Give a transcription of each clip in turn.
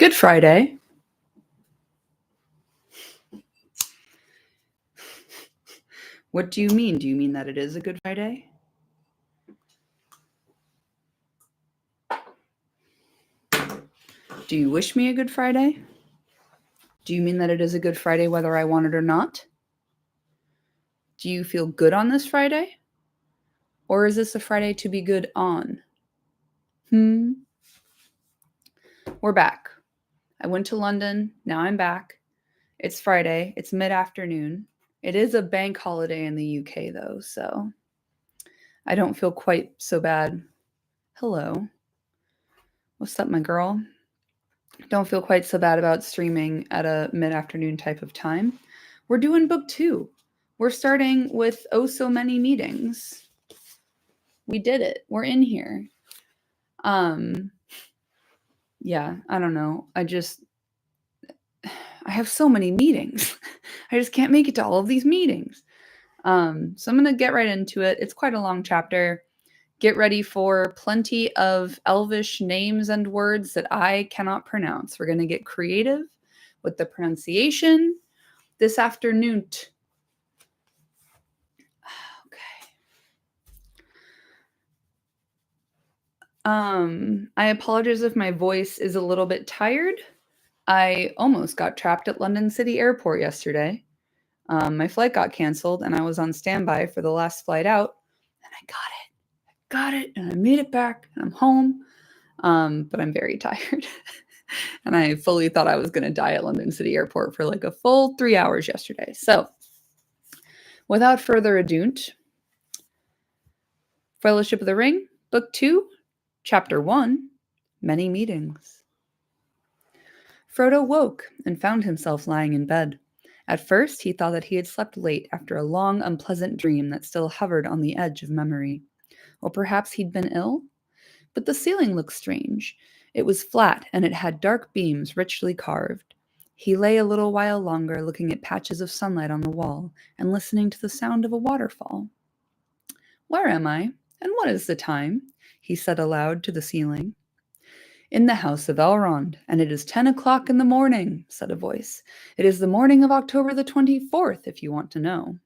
Good Friday. What do you mean? Do you mean that it is a Good Friday? Do you wish me a Good Friday? Do you mean that it is a Good Friday whether I want it or not? Do you feel good on this Friday? Or is this a Friday to be good on? We're back. I went to London. Now I'm back. It's Friday. It's mid-afternoon. It is a bank holiday in the UK, though, so I don't feel quite so bad. Hello. What's up, my girl? Don't feel quite so bad about streaming at a mid-afternoon type of time. We're doing book 2. We're starting with Oh So Many Meetings. We did it. We're in here. Yeah, I don't know. I have so many meetings. I just can't make it to all of these meetings. So I'm going to get right into it. It's quite a long chapter. Get ready for plenty of elvish names and words that I cannot pronounce. We're going to get creative with the pronunciation this afternoon. Okay. I apologize if my voice is a little bit tired. I almost got trapped at London City Airport yesterday. My flight got canceled and I was on standby for the last flight out, and I got it, and I made it back, and I'm home. But I'm very tired. And I fully thought I was going to die at London City Airport for like a full 3 hours yesterday. So without further ado, Fellowship of the Ring, Book 2, Chapter 1, Many Meetings. Frodo woke and found himself lying in bed. At first, he thought that he had slept late after a long, unpleasant dream that still hovered on the edge of memory. Or perhaps he'd been ill? But the ceiling looked strange. It was flat, and it had dark beams richly carved. He lay a little while longer, looking at patches of sunlight on the wall and listening to the sound of a waterfall. "Where am I? And what is the time?" he said aloud to the ceiling. "In the house of Elrond, and it is 10 o'clock in the morning," said a voice. "It is the morning of October the 24th, if you want to know."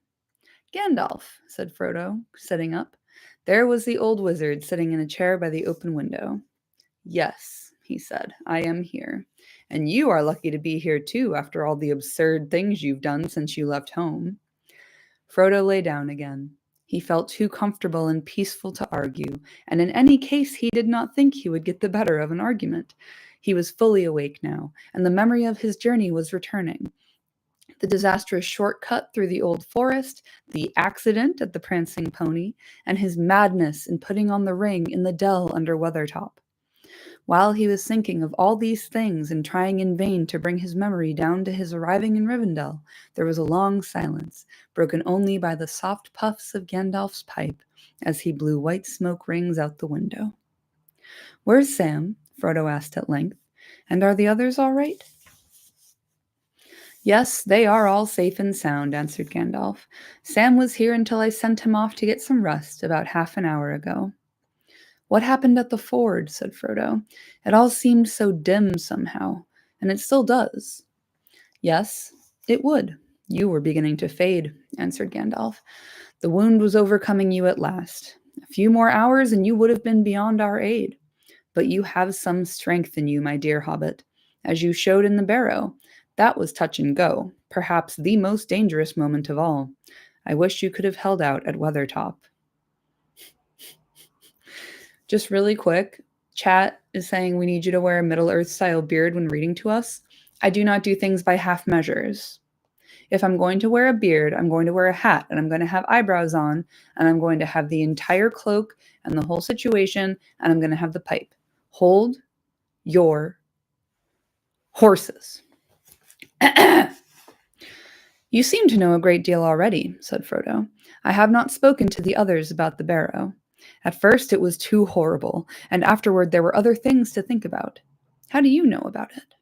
"Gandalf," said Frodo, sitting up. There was the old wizard sitting in a chair by the open window. "Yes," he said, "I am here. And you are lucky to be here too, after all the absurd things you've done since you left home." Frodo lay down again. He felt too comfortable and peaceful to argue, and in any case he did not think he would get the better of an argument. He was fully awake now, and the memory of his journey was returning. The disastrous shortcut through the old forest, the accident at the Prancing Pony, and his madness in putting on the ring in the dell under Weathertop. While he was thinking of all these things and trying in vain to bring his memory down to his arriving in Rivendell, there was a long silence, broken only by the soft puffs of Gandalf's pipe as he blew white smoke rings out the window. "Where's Sam?" Frodo asked at length. "And are the others all right?" "Yes, they are all safe and sound," answered Gandalf. "Sam was here until I sent him off to get some rest about half an hour ago." "What happened at the ford?" said Frodo. "It all seemed so dim somehow, and it still does." "Yes, it would. You were beginning to fade," answered Gandalf. "The wound was overcoming you at last. A few more hours and you would have been beyond our aid. But you have some strength in you, my dear hobbit, as you showed in the barrow. That was touch and go, perhaps the most dangerous moment of all. I wish you could have held out at Weathertop." Just really quick, chat is saying we need you to wear a Middle-earth style beard when reading to us. I do not do things by half measures. If I'm going to wear a beard, I'm going to wear a hat, and I'm going to have eyebrows on, and I'm going to have the entire cloak and the whole situation, and I'm going to have the pipe. Hold your horses. "You seem to know a great deal already," said Frodo. "I have not spoken to the others about the barrow. At first it was too horrible, and afterward there were other things to think about. How do you know about it?"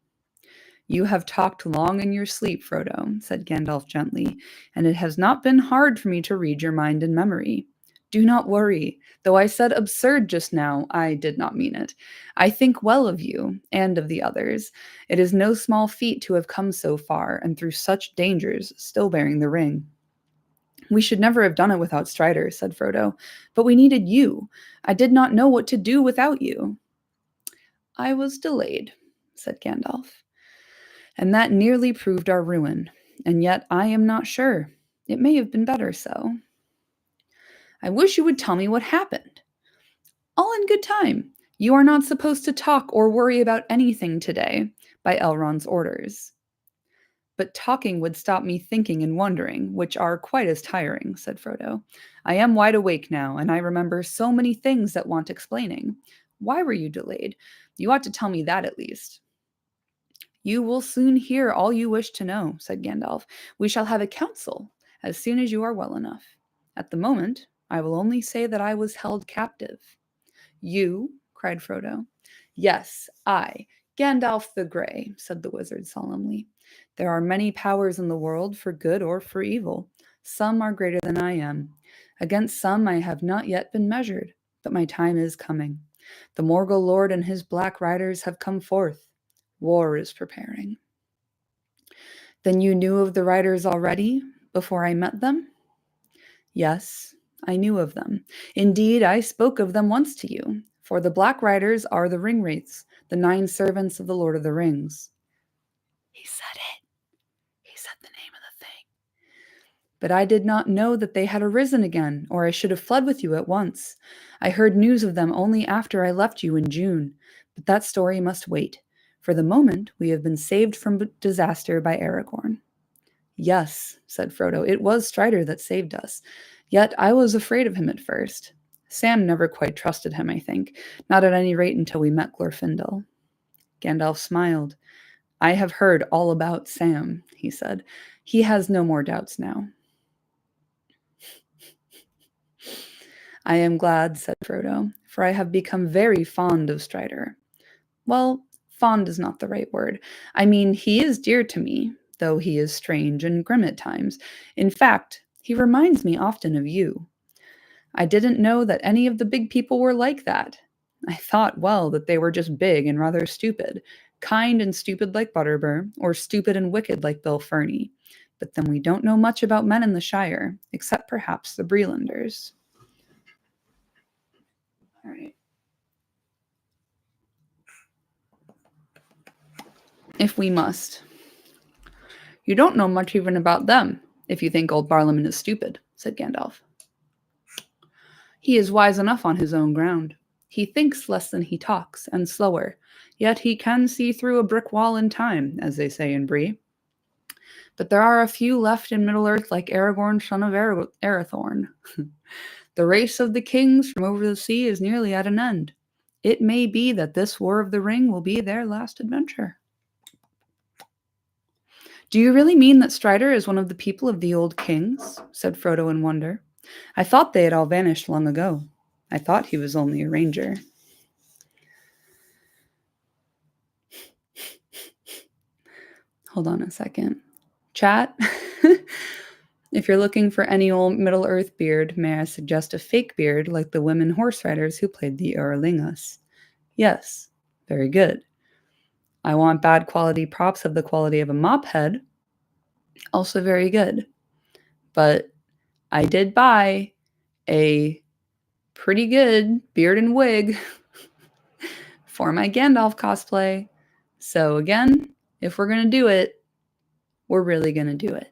"You have talked long in your sleep, Frodo," said Gandalf gently, "and it has not been hard for me to read your mind and memory. Do not worry. Though I said absurd just now, I did not mean it. I think well of you and of the others. It is no small feat to have come so far and through such dangers, still bearing the ring. We should never have done it without Strider, said Frodo. But we needed you. I did not know what to do without you. I was delayed, said Gandalf, and that nearly proved our ruin. And yet I am not sure. It may have been better so. I wish you would tell me what happened. All in good time. You are not supposed to talk or worry about anything today, by Elrond's orders. But talking would stop me thinking and wondering, which are quite as tiring, said Frodo. I am wide awake now, and I remember so many things that want explaining. Why were you delayed? You ought to tell me that at least. You will soon hear all you wish to know, said Gandalf. We shall have a council as soon as you are well enough. At the moment, I will only say that I was held captive. You? Cried Frodo. Yes, I, Gandalf the Grey, said the wizard solemnly. There are many powers in the world, for good or for evil. Some are greater than I am. Against some I have not yet been measured, but my time is coming. The Morgul Lord and his black riders have come forth. War is preparing. Then you knew of the riders already, before I met them? Yes, I knew of them. Indeed, I spoke of them once to you, for the Black Riders are the Ringwraiths, the 9 servants of the Lord of the Rings. He said it. He said the name of the thing. But I did not know that they had arisen again, or I should have fled with you at once. I heard news of them only after I left you in June, but that story must wait. For the moment, we have been saved from disaster by Aragorn. Yes, said Frodo, it was Strider that saved us. Yet I was afraid of him at first. Sam never quite trusted him, I think, not at any rate until we met Glorfindel. Gandalf smiled. I have heard all about Sam, he said. He has no more doubts now. I am glad, said Frodo, for I have become very fond of Strider. Well, fond is not the right word. I mean, he is dear to me, though he is strange and grim at times. In fact, he reminds me often of you. I didn't know that any of the big people were like that. I thought, well, that they were just big and rather stupid, kind and stupid like Butterbur, or stupid and wicked like Bill Ferny. But then we don't know much about men in the Shire, except perhaps the Brelanders. All right. If we must. You don't know much even about them, if you think old Barlaman is stupid, said Gandalf. He is wise enough on his own ground. He thinks less than he talks, and slower, yet he can see through a brick wall in time, as they say in Bree. But there are a few left in Middle-earth like Aragorn, son of Arathorn. The race of the kings from over the sea is nearly at an end. It may be that this War of the Ring will be their last adventure. Do you really mean that Strider is one of the people of the old kings? Said Frodo in wonder. I thought they had all vanished long ago. I thought he was only a ranger. Hold on a second. Chat, if you're looking for any old Middle-earth beard, may I suggest a fake beard like the women horse riders who played the Eorlingas? Yes, very good. I want bad quality props of the quality of a mop head. Also very good. But I did buy a pretty good beard and wig for my Gandalf cosplay. So again, if we're going to do it, we're really going to do it.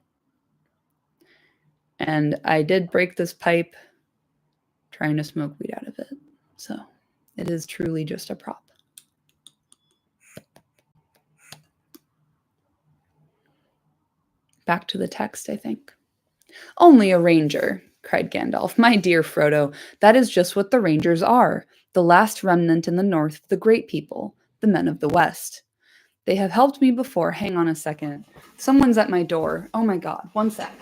And I did break this pipe trying to smoke weed out of it. So it is truly just a prop. Back to the text, I think. Only a ranger, cried Gandalf. My dear Frodo, that is just what the rangers are. The last remnant in the north of the great people, the men of the west. They have helped me before. Hang on a second. Someone's at my door. Oh my god. One sec.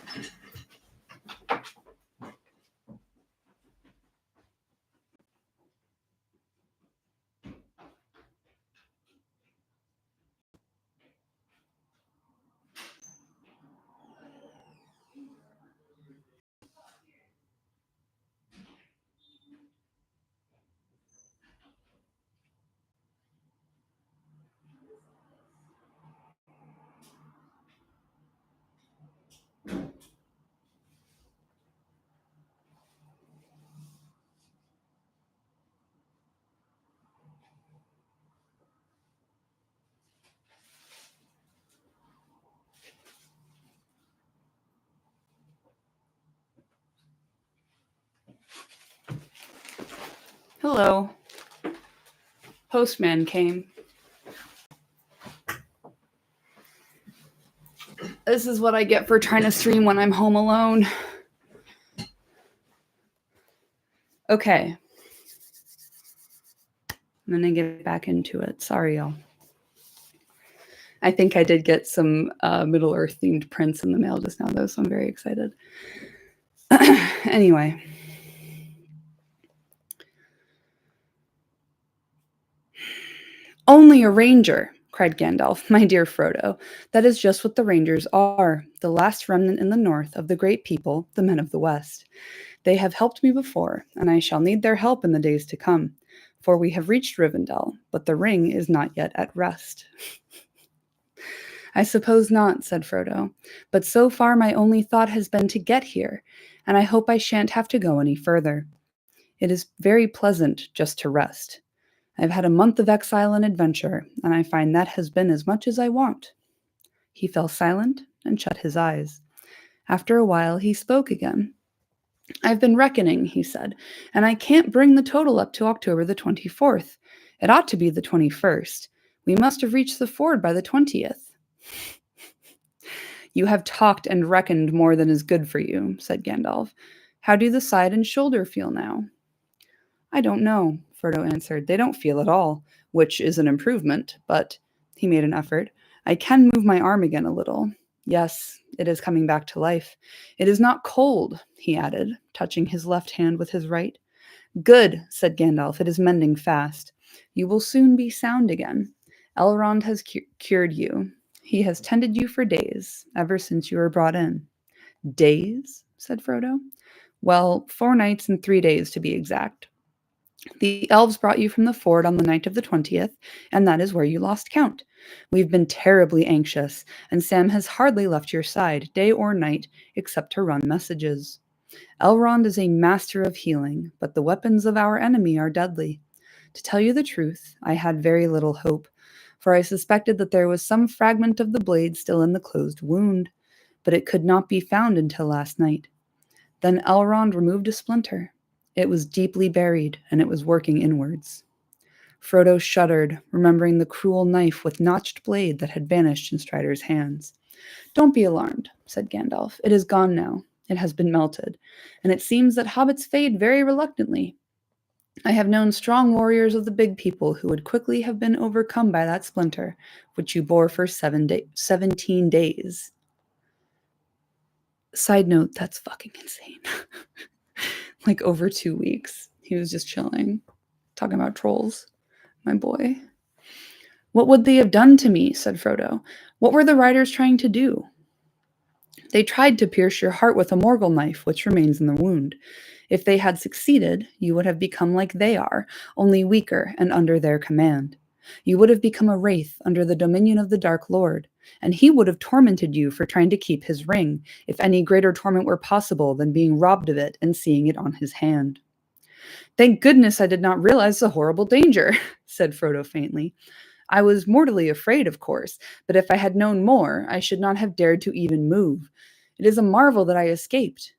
Hello. Postman came. This is what I get for trying to stream when I'm home alone. Okay. I'm gonna get back into it. Sorry, y'all. I think I did get some Middle Earth themed prints in the mail just now, though, so I'm very excited. Anyway. Only a ranger, cried Gandalf. My dear Frodo, that is just what the rangers are, the last remnant in the north of the great people, the men of the west. They have helped me before, and I shall need their help in the days to come, for we have reached Rivendell, but the ring is not yet at rest. I suppose not, said Frodo, but so far my only thought has been to get here, and I hope I shan't have to go any further. It is very pleasant just to rest. I've had a month of exile and adventure, and I find that has been as much as I want. He fell silent and shut his eyes. After a while, he spoke again. I've been reckoning, he said, and I can't bring the total up to October the 24th. It ought to be the 21st. We must have reached the ford by the 20th. You have talked and reckoned more than is good for you, said Gandalf. How do the side and shoulder feel now? I don't know, Frodo answered. They don't feel at all, which is an improvement, but, he made an effort, I can move my arm again a little. Yes, it is coming back to life. It is not cold, he added, touching his left hand with his right. Good, said Gandalf. It is mending fast. You will soon be sound again. Elrond has cured you. He has tended you for days, ever since you were brought in. Days? Said Frodo. Well, 4 nights and 3 days to be exact. The elves brought you from the ford on the night of the 20th, and that is where you lost count. We've been terribly anxious, and Sam has hardly left your side, day or night, except to run messages. Elrond is a master of healing, but the weapons of our enemy are deadly. To tell you the truth, I had very little hope, for I suspected that there was some fragment of the blade still in the closed wound, but it could not be found until last night. Then Elrond removed a splinter. It was deeply buried, and it was working inwards. Frodo shuddered, remembering the cruel knife with notched blade that had vanished in Strider's hands. Don't be alarmed, said Gandalf. It is gone now. It has been melted, and it seems that hobbits fade very reluctantly. I have known strong warriors of the big people who would quickly have been overcome by that splinter, which you bore for 17 days. Side note, that's fucking insane. Like over 2 weeks. He was just chilling, talking about trolls. My boy. What would they have done to me? Said Frodo. What were the riders trying to do? They tried to pierce your heart with a Morgul knife, which remains in the wound. If they had succeeded, you would have become like they are, only weaker and under their command. You would have become a wraith under the dominion of the Dark Lord, and he would have tormented you for trying to keep his ring, if any greater torment were possible than being robbed of it and seeing it on his hand. Thank goodness I did not realize the horrible danger, said Frodo faintly. I was mortally afraid, of course, but if I had known more, I should not have dared to even move. It is a marvel that I escaped.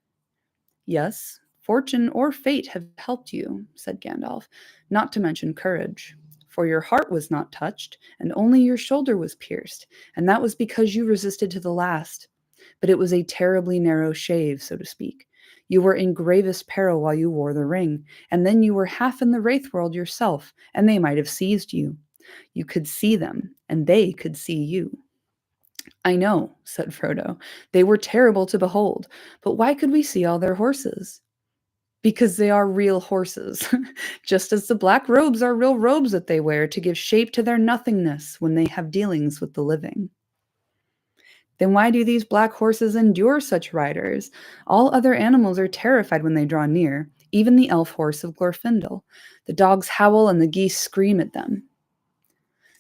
Yes, fortune or fate have helped you, said Gandalf, not to mention courage. For your heart was not touched, and only your shoulder was pierced, and that was because you resisted to the last. But it was a terribly narrow shave, so to speak. You were in gravest peril while you wore the ring, and then you were half in the Wraith world yourself, and they might have seized you. You could see them, and they could see you. I know, said Frodo. They were terrible to behold, but why could we see all their horses? Because they are real horses, just as the black robes are real robes that they wear to give shape to their nothingness when they have dealings with the living. Then why do these black horses endure such riders? All other animals are terrified when they draw near, even the elf horse of Glorfindel. The dogs howl and the geese scream at them.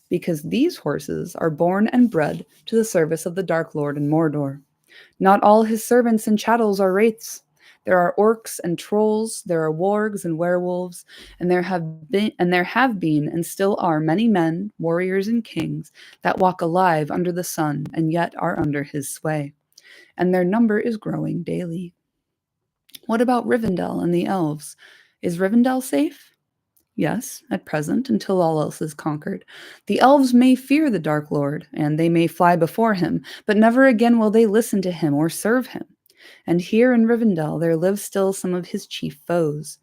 Because these horses are born and bred to the service of the Dark Lord in Mordor. Not all his servants and chattels are wraiths. There are orcs and trolls, there are wargs and werewolves, and there have been and still are many men, warriors and kings that walk alive under the sun and yet are under his sway. And their number is growing daily. What about Rivendell and the elves? Is Rivendell safe? Yes, at present, until all else is conquered. The elves may fear the Dark Lord, and they may fly before him, but never again will they listen to him or serve him. And here in Rivendell there live still some of his chief foes,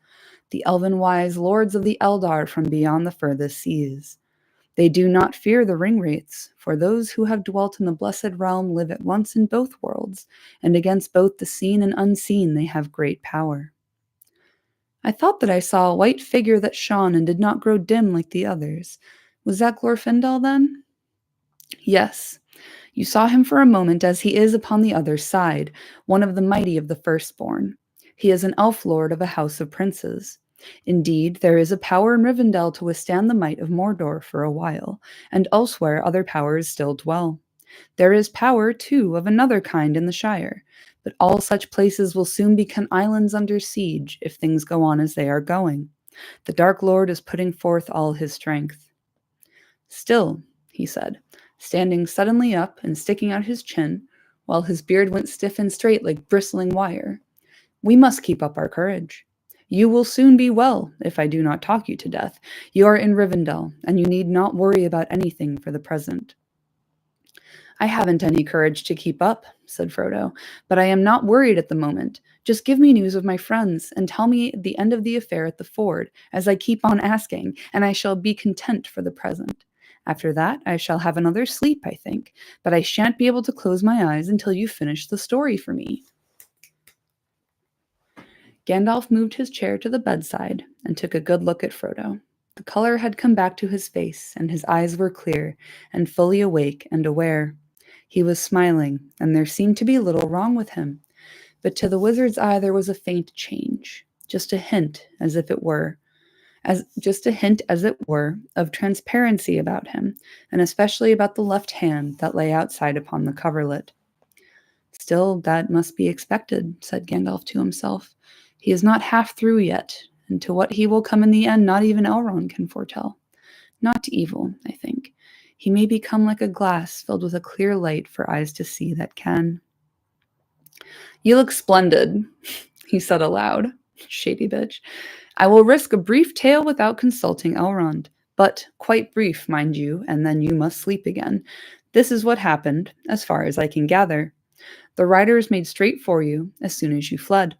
the elven-wise lords of the Eldar from beyond the furthest seas. They do not fear the ring-wraiths, for those who have dwelt in the Blessed Realm live at once in both worlds, and against both the seen and unseen they have great power. I thought that I saw a white figure that shone and did not grow dim like the others. Was that Glorfindel then? Yes. You saw him for a moment as he is upon the other side, one of the mighty of the firstborn. He is an elf lord of a house of princes. Indeed, there is a power in Rivendell to withstand the might of Mordor for a while, and elsewhere other powers still dwell. There is power, too, of another kind in the Shire, but all such places will soon become islands under siege if things go on as they are going. The Dark Lord is putting forth all his strength. Still, he said, standing suddenly up and sticking out his chin, while his beard went stiff and straight like bristling wire, we must keep up our courage. You will soon be well, if I do not talk you to death. You are in Rivendell, and you need not worry about anything for the present. I haven't any courage to keep up, said Frodo, but I am not worried at the moment. Just give me news of my friends, and tell me the end of the affair at the ford, as I keep on asking, and I shall be content for the present. After that, I shall have another sleep, I think, but I shan't be able to close my eyes until you finish the story for me. Gandalf moved his chair to the bedside and took a good look at Frodo. The color had come back to his face, and his eyes were clear and fully awake and aware. He was smiling, and there seemed to be little wrong with him. But to the wizard's eye there was a faint change, just a hint, as it were, of transparency about him, and especially about the left hand that lay outside upon the coverlet. Still, that must be expected, said Gandalf to himself. He is not half through yet, and to what he will come in the end not even Elrond can foretell. Not to evil, I think. He may become like a glass filled with a clear light for eyes to see that can. You look splendid, he said aloud. Shady bitch. I will risk a brief tale without consulting Elrond, but quite brief, mind you, and then you must sleep again. This is what happened, as far as I can gather. The riders made straight for you as soon as you fled.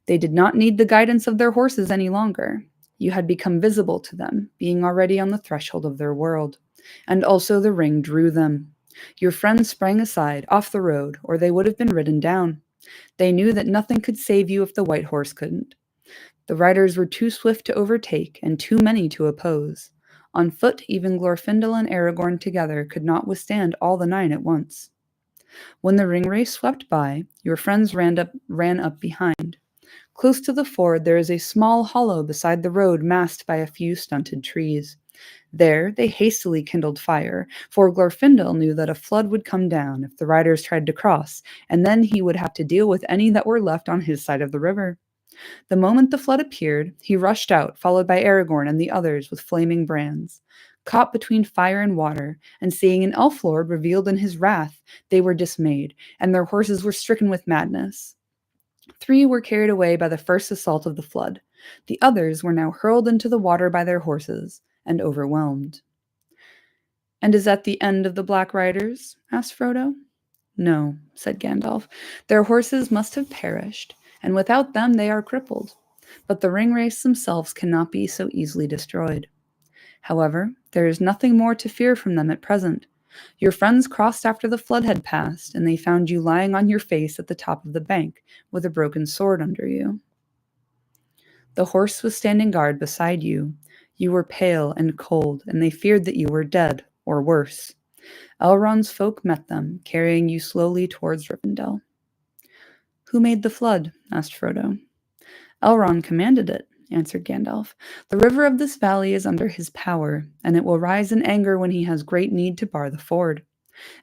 They did not need the guidance of their horses any longer. You had become visible to them, being already on the threshold of their world. And also the ring drew them. Your friends sprang aside, off the road, or they would have been ridden down. They knew that nothing could save you if the white horse couldn't. The riders were too swift to overtake and too many to oppose. On foot, even Glorfindel and Aragorn together could not withstand all the 9 at once. When the ring race swept by, your friends ran up behind. Close to the ford there is a small hollow beside the road masked by a few stunted trees. There they hastily kindled fire, for Glorfindel knew that a flood would come down if the riders tried to cross, and then he would have to deal with any that were left on his side of the river. The moment the flood appeared, he rushed out, followed by Aragorn and the others with flaming brands. Caught between fire and water, and seeing an elf lord revealed in his wrath, they were dismayed, and their horses were stricken with madness. 3 were carried away by the first assault of the flood. The others were now hurled into the water by their horses and overwhelmed. And is that the end of the Black Riders? Asked Frodo. No, said Gandalf. Their horses must have perished, and without them they are crippled. But the ringwraiths themselves cannot be so easily destroyed. However, there is nothing more to fear from them at present. Your friends crossed after the flood had passed, and they found you lying on your face at the top of the bank, with a broken sword under you. The horse was standing guard beside you. You were pale and cold, and they feared that you were dead, or worse. Elrond's folk met them, carrying you slowly towards Rivendell. Who made the flood? Asked Frodo. Elrond commanded it, answered Gandalf. The river of this valley is under his power, and it will rise in anger when he has great need to bar the ford.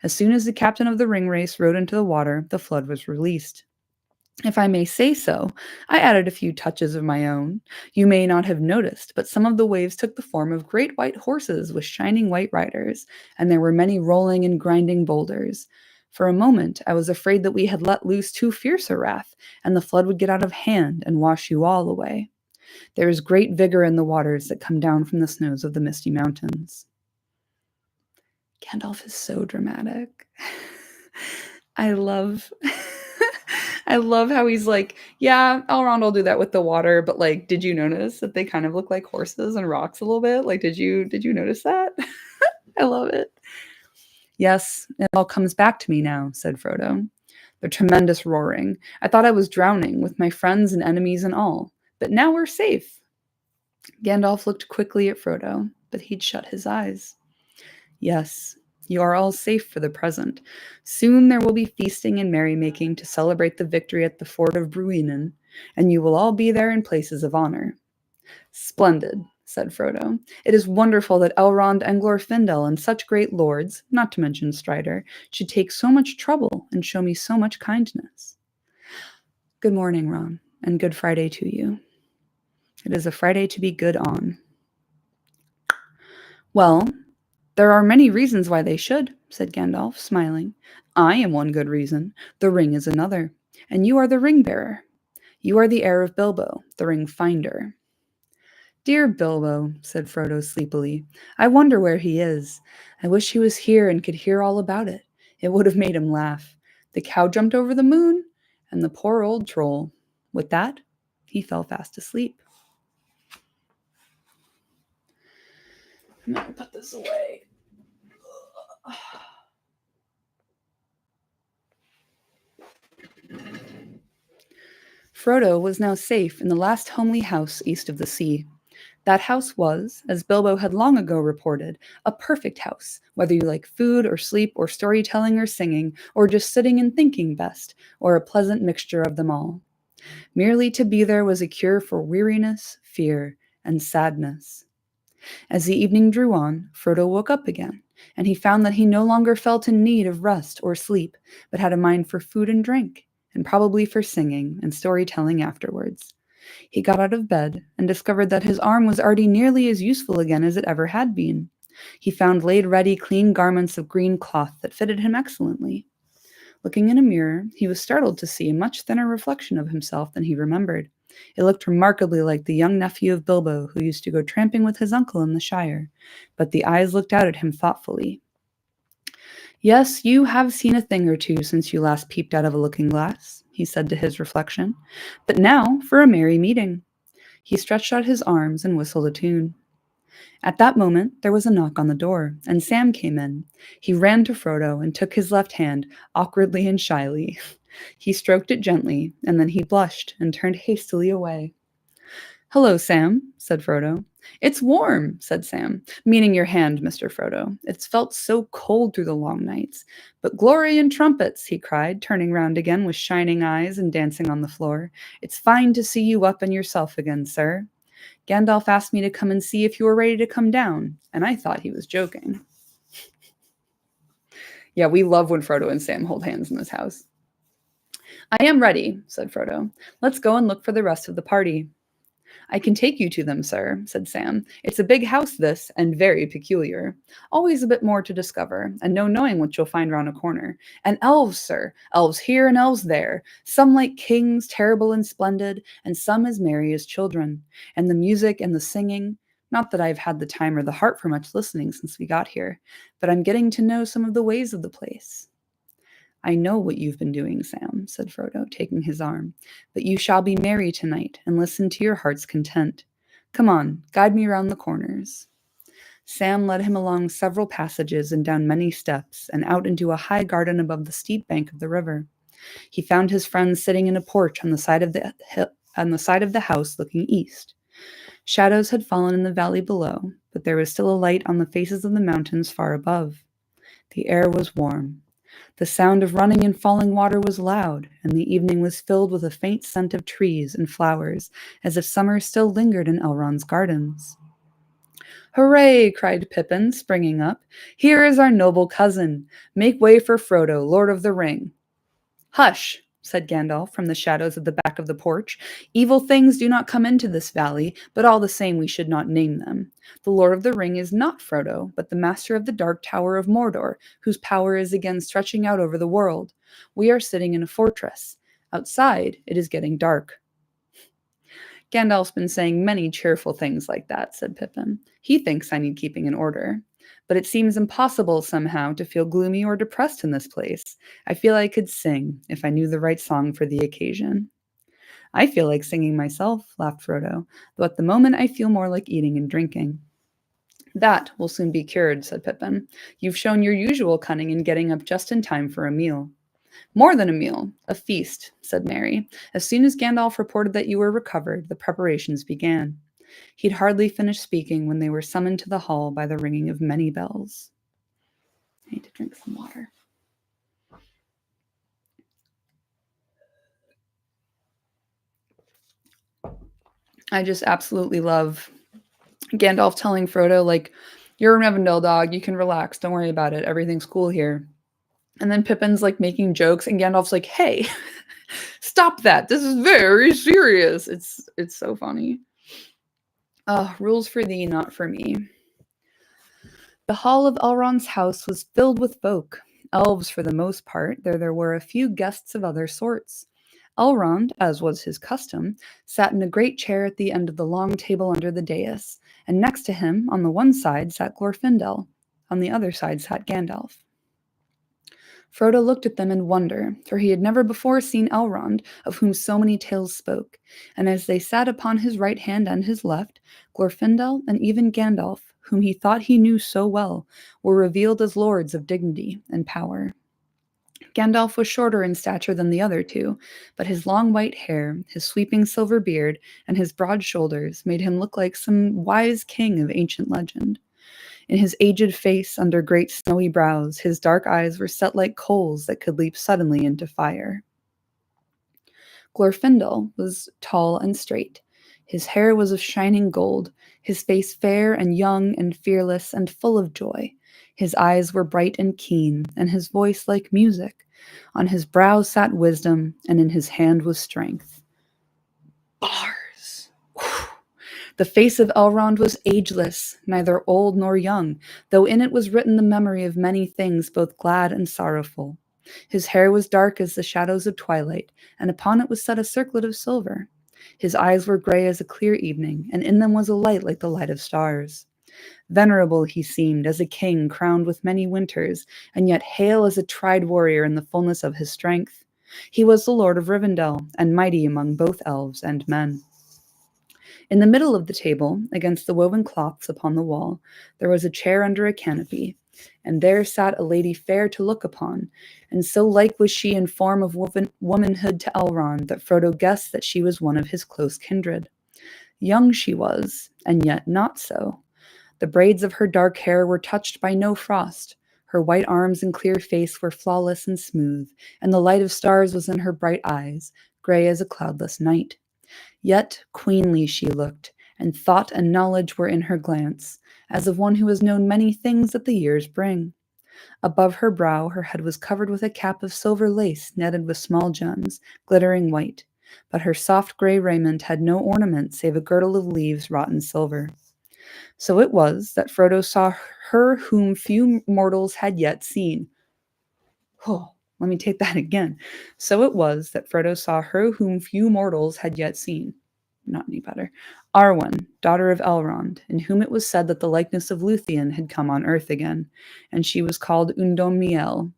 As soon as the captain of the ring race rode into the water, the flood was released. If I may say so, I added a few touches of my own. You may not have noticed, but some of the waves took the form of great white horses with shining white riders, and there were many rolling and grinding boulders. For a moment, I was afraid that we had let loose too fierce a wrath, and the flood would get out of hand and wash you all away. There is great vigor in the waters that come down from the snows of the misty mountains. Gandalf is so dramatic. I love I love how he's like, yeah, Elrond will do that with the water, but like, did you notice that they kind of look like horses and rocks a little bit? Like, did you notice that? I love it. Yes, it all comes back to me now, said Frodo. The tremendous roaring. I thought I was drowning, with my friends and enemies and all. But now we're safe. Gandalf looked quickly at Frodo, but he'd shut his eyes. Yes, you are all safe for the present. Soon there will be feasting and merrymaking to celebrate the victory at the fort of Bruinen, and you will all be there in places of honor. Splendid, said Frodo. It is wonderful that Elrond and Glorfindel and such great lords, not to mention Strider, should take so much trouble and show me so much kindness. Good morning, Ron, and good Friday to you. It is a Friday to be good on. Well, there are many reasons why they should, said Gandalf, smiling. I am one good reason. The ring is another. And you are the ring bearer. You are the heir of Bilbo, the ring finder. Dear Bilbo, said Frodo sleepily, I wonder where he is. I wish he was here and could hear all about it. It would have made him laugh. The cow jumped over the moon, and the poor old troll. With that, he fell fast asleep. I'm going to put this away. Frodo was now safe in the last homely house east of the sea. That house was, as Bilbo had long ago reported, a perfect house, whether you like food or sleep or storytelling or singing, or just sitting and thinking best, or a pleasant mixture of them all. Merely to be there was a cure for weariness, fear, and sadness. As the evening drew on, Frodo woke up again, and he found that he no longer felt in need of rest or sleep, but had a mind for food and drink, and probably for singing and storytelling afterwards. He got out of bed and discovered that his arm was already nearly as useful again as it ever had been. He found laid ready clean garments of green cloth that fitted him excellently. Looking in a mirror, he was startled to see a much thinner reflection of himself than he remembered. It looked remarkably like the young nephew of Bilbo who used to go tramping with his uncle in the Shire, but the eyes looked out at him thoughtfully. Yes, you have seen a thing or two since you last peeped out of a looking-glass, he said to his reflection. But now for a merry meeting. He stretched out his arms and whistled a tune. At that moment, there was a knock on the door, and Sam came in. He ran to Frodo and took his left hand, awkwardly and shyly. He stroked it gently, and then he blushed and turned hastily away. Hello, Sam, said Frodo. It's warm, said Sam, meaning your hand, Mr. Frodo. It's felt so cold through the long nights. But glory and trumpets, he cried, turning round again with shining eyes and dancing on the floor. It's fine to see you up and yourself again, sir. Gandalf asked me to come and see if you were ready to come down, and I thought he was joking. Yeah, we love when Frodo and Sam hold hands in this house. I am ready, said Frodo. Let's go and look for the rest of the party. I can take you to them, sir, said Sam. It's a big house, this, and very peculiar. Always a bit more to discover, and no knowing what you'll find round a corner. And elves, sir, elves here and elves there, some like kings, terrible and splendid, and some as merry as children. And the music and the singing, not that I've had the time or the heart for much listening since we got here, but I'm getting to know some of the ways of the place. I know what you've been doing, Sam, said Frodo, taking his arm, but you shall be merry tonight and listen to your heart's content. Come on, guide me round the corners. Sam led him along several passages and down many steps and out into a high garden above the steep bank of the river. He found his friends sitting in a porch on the side of the house looking east. Shadows had fallen in the valley below, but there was still a light on the faces of the mountains far above. The air was warm. The sound of running and falling water was loud, and the evening was filled with a faint scent of trees and flowers, as if summer still lingered in Elrond's gardens. Hooray! Cried Pippin, springing up. Here is our noble cousin. Make way for Frodo, Lord of the Ring. Hush! Said Gandalf from the shadows at the back of the porch. Evil things do not come into this valley, but all the same we should not name them. The Lord of the Ring is not Frodo, but the master of the Dark Tower of Mordor, whose power is again stretching out over the world. We are sitting in a fortress. Outside, it is getting dark. Gandalf's been saying many cheerful things like that, said Pippin. He thinks I need keeping in order. But it seems impossible somehow to feel gloomy or depressed in this place. I feel I could sing if I knew the right song for the occasion. I feel like singing myself, laughed Frodo, though at the moment I feel more like eating and drinking. That will soon be cured, said Pippin. You've shown your usual cunning in getting up just in time for a meal. More than a meal, a feast, said Merry. As soon as Gandalf reported that you were recovered, the preparations began. He'd hardly finished speaking when they were summoned to the hall by the ringing of many bells. I need to drink some water. I just absolutely love Gandalf telling Frodo, like, you're a Rivendell dog, you can relax, don't worry about it, everything's cool here. And then Pippin's like making jokes, and Gandalf's like, hey, stop that, this is very serious. It's so funny. Rules for thee, not for me. The hall of Elrond's house was filled with folk, elves for the most part, though there were a few guests of other sorts. Elrond, as was his custom, sat in a great chair at the end of the long table under the dais, and next to him, on the one side, sat Glorfindel. On the other side sat Gandalf. Frodo looked at them in wonder, for he had never before seen Elrond, of whom so many tales spoke, and as they sat upon his right hand and his left, Glorfindel and even Gandalf, whom he thought he knew so well, were revealed as lords of dignity and power. Gandalf was shorter in stature than the other two, but his long white hair, his sweeping silver beard, and his broad shoulders made him look like some wise king of ancient legend. In his aged face, under great snowy brows, his dark eyes were set like coals that could leap suddenly into fire. Glorfindel was tall and straight. His hair was of shining gold, his face fair and young and fearless and full of joy. His eyes were bright and keen, and his voice like music. On his brow sat wisdom, and in his hand was strength. Bars! Whew. The face of Elrond was ageless, neither old nor young, though in it was written the memory of many things both glad and sorrowful. His hair was dark as the shadows of twilight, and upon it was set a circlet of silver. His eyes were gray as a clear evening, and in them was a light like the light of stars. Venerable he seemed, as a king crowned with many winters, and yet hale as a tried warrior in the fullness of his strength. He was the Lord of Rivendell, and mighty among both elves and men. In the middle of the table, against the woven cloths upon the wall, there was a chair under a canopy, and there sat a lady fair to look upon, and so like was she in form of womanhood to Elrond that Frodo guessed that she was one of his close kindred. Young she was, and yet not so. The braids of her dark hair were touched by no frost. Her white arms and clear face were flawless and smooth, and the light of stars was in her bright eyes, gray as a cloudless night. Yet queenly she looked, and thought and knowledge were in her glance, as of one who has known many things that the years bring. Above her brow her head was covered with a cap of silver lace netted with small gems, glittering white, but her soft gray raiment had no ornament save a girdle of leaves wrought in silver. So it was that Frodo saw her whom few mortals had yet seen. Oh, let me take that again. So it was that Frodo saw her whom few mortals had yet seen. Not any better. Arwen, daughter of Elrond, in whom it was said that the likeness of Luthien had come on earth again, and she was called Undomiel,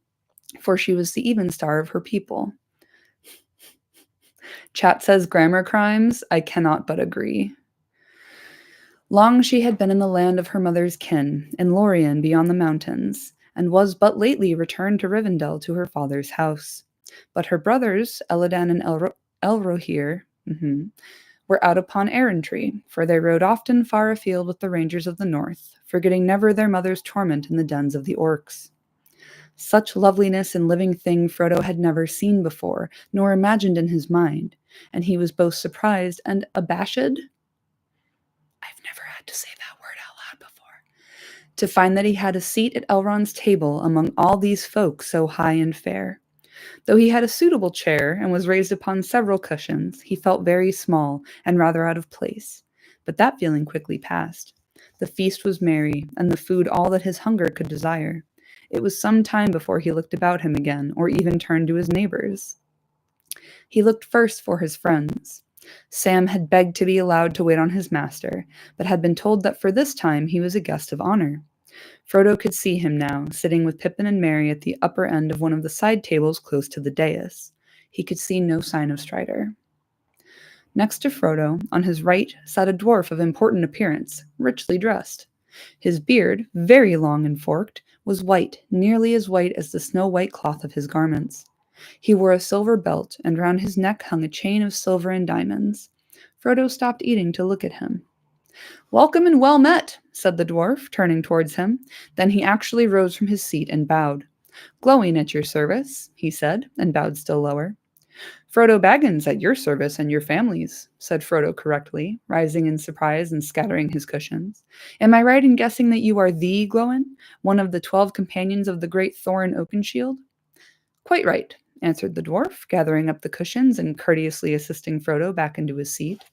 for she was the even star of her people. Chat says grammar crimes. I cannot but agree. Long she had been in the land of her mother's kin, in Lorien beyond the mountains, and was but lately returned to Rivendell to her father's house. But her brothers, Elladan and Elrohir, were out upon errantry, for they rode often far afield with the rangers of the north, forgetting never their mother's torment in the dens of the orcs. Such loveliness in living thing Frodo had never seen before, nor imagined in his mind, and he was both surprised and abashed. I've never had to say that word out loud before. To find that he had a seat at Elrond's table among all these folk so high and fair. Though he had a suitable chair and was raised upon several cushions, he felt very small and rather out of place. But that feeling quickly passed. The feast was merry, and the food all that his hunger could desire. It was some time before he looked about him again, or even turned to his neighbors. He looked first for his friends. Sam had begged to be allowed to wait on his master, but had been told that for this time he was a guest of honor. Frodo could see him now, sitting with Pippin and Merry at the upper end of one of the side tables close to the dais. He could see no sign of Strider. Next to Frodo, on his right, sat a dwarf of important appearance, richly dressed. His beard, very long and forked, was white, nearly as white as the snow-white cloth of his garments. He wore a silver belt, and round his neck hung a chain of silver and diamonds. Frodo stopped eating to look at him. "Welcome and well met," said the dwarf, turning towards him. Then he actually rose from his seat and bowed. "Glowing at your service," he said, and bowed still lower. "Frodo Baggins at your service and your family's," said Frodo correctly, rising in surprise and scattering his cushions. "Am I right in guessing that you are the Glowin, one of the 12 companions of the great Thorin Oakenshield?" "Quite right," answered the dwarf, gathering up the cushions and courteously assisting Frodo back into his seat.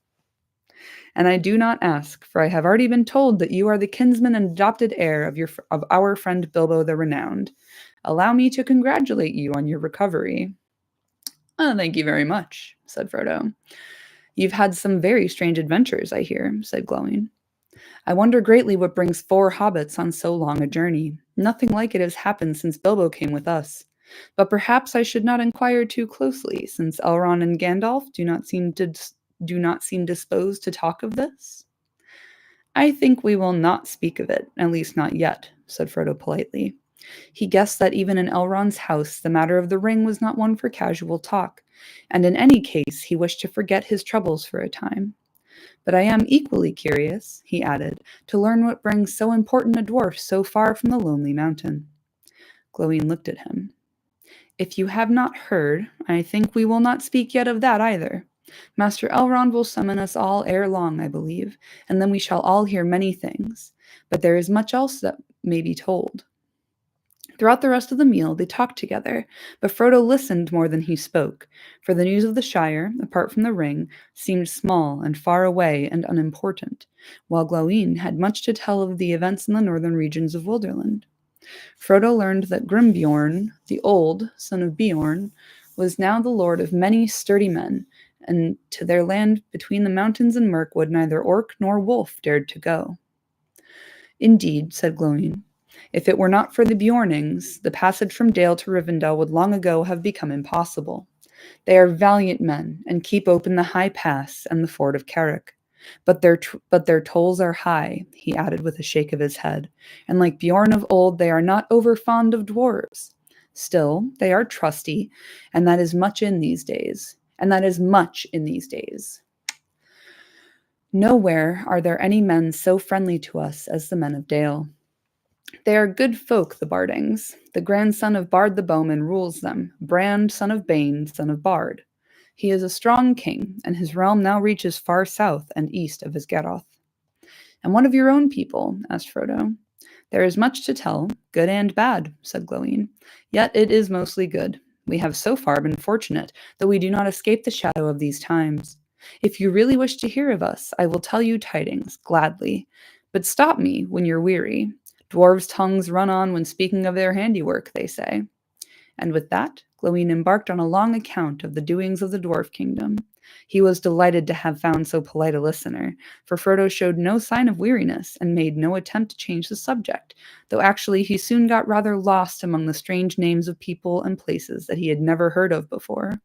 "And I do not ask, for I have already been told that you are the kinsman and adopted heir of our friend Bilbo the Renowned. Allow me to congratulate you on your recovery." "Oh, thank you very much," said Frodo. "You've had some very strange adventures, I hear," said Glowing. "I wonder greatly what brings 4 hobbits on so long a journey. Nothing like it has happened since Bilbo came with us. But perhaps I should not inquire too closely, since Elrond and Gandalf do not seem disposed to talk of this." "I think we will not speak of it, at least not yet," said Frodo politely. He guessed that even in Elrond's house the matter of the ring was not one for casual talk, and in any case he wished to forget his troubles for a time. "But I am equally curious," he added, "to learn what brings so important a dwarf so far from the lonely mountain." Gloween looked at him. "If you have not heard, I think we will not speak yet of that either. Master Elrond will summon us all ere long, I believe, and then we shall all hear many things. But there is much else that may be told." Throughout the rest of the meal, they talked together, but Frodo listened more than he spoke, for the news of the Shire, apart from the ring, seemed small and far away and unimportant, while Gloween had much to tell of the events in the northern regions of Wilderland. Frodo learned that Grimbeorn, the Old, son of Beorn, was now the lord of many sturdy men, and to their land between the mountains and Mirkwood neither orc nor wolf dared to go. "Indeed," said Gloween, "if it were not for the Beornings, the passage from Dale to Rivendell would long ago have become impossible. They are valiant men, and keep open the High Pass and the Ford of Carrick. But their tolls are high," he added with a shake of his head, "and like Bjorn of old, they are not over fond of dwarves. Still, they are trusty, and that is much in these days. Nowhere are there any men so friendly to us as the men of Dale. They are good folk, the Bardings. The grandson of Bard the Bowman rules them, Brand, son of Bane, son of Bard. He is a strong king, and his realm now reaches far south and east of Isgaroth." "And what of your own people?" asked Frodo. "There is much to tell, good and bad," said Gloween. "Yet it is mostly good. We have so far been fortunate that we do not escape the shadow of these times. If you really wish to hear of us, I will tell you tidings, gladly. But stop me when you're weary. Dwarves' tongues run on when speaking of their handiwork, they say." And with that, Gloween embarked on a long account of the doings of the Dwarf Kingdom. He was delighted to have found so polite a listener, for Frodo showed no sign of weariness and made no attempt to change the subject, though actually he soon got rather lost among the strange names of people and places that he had never heard of before.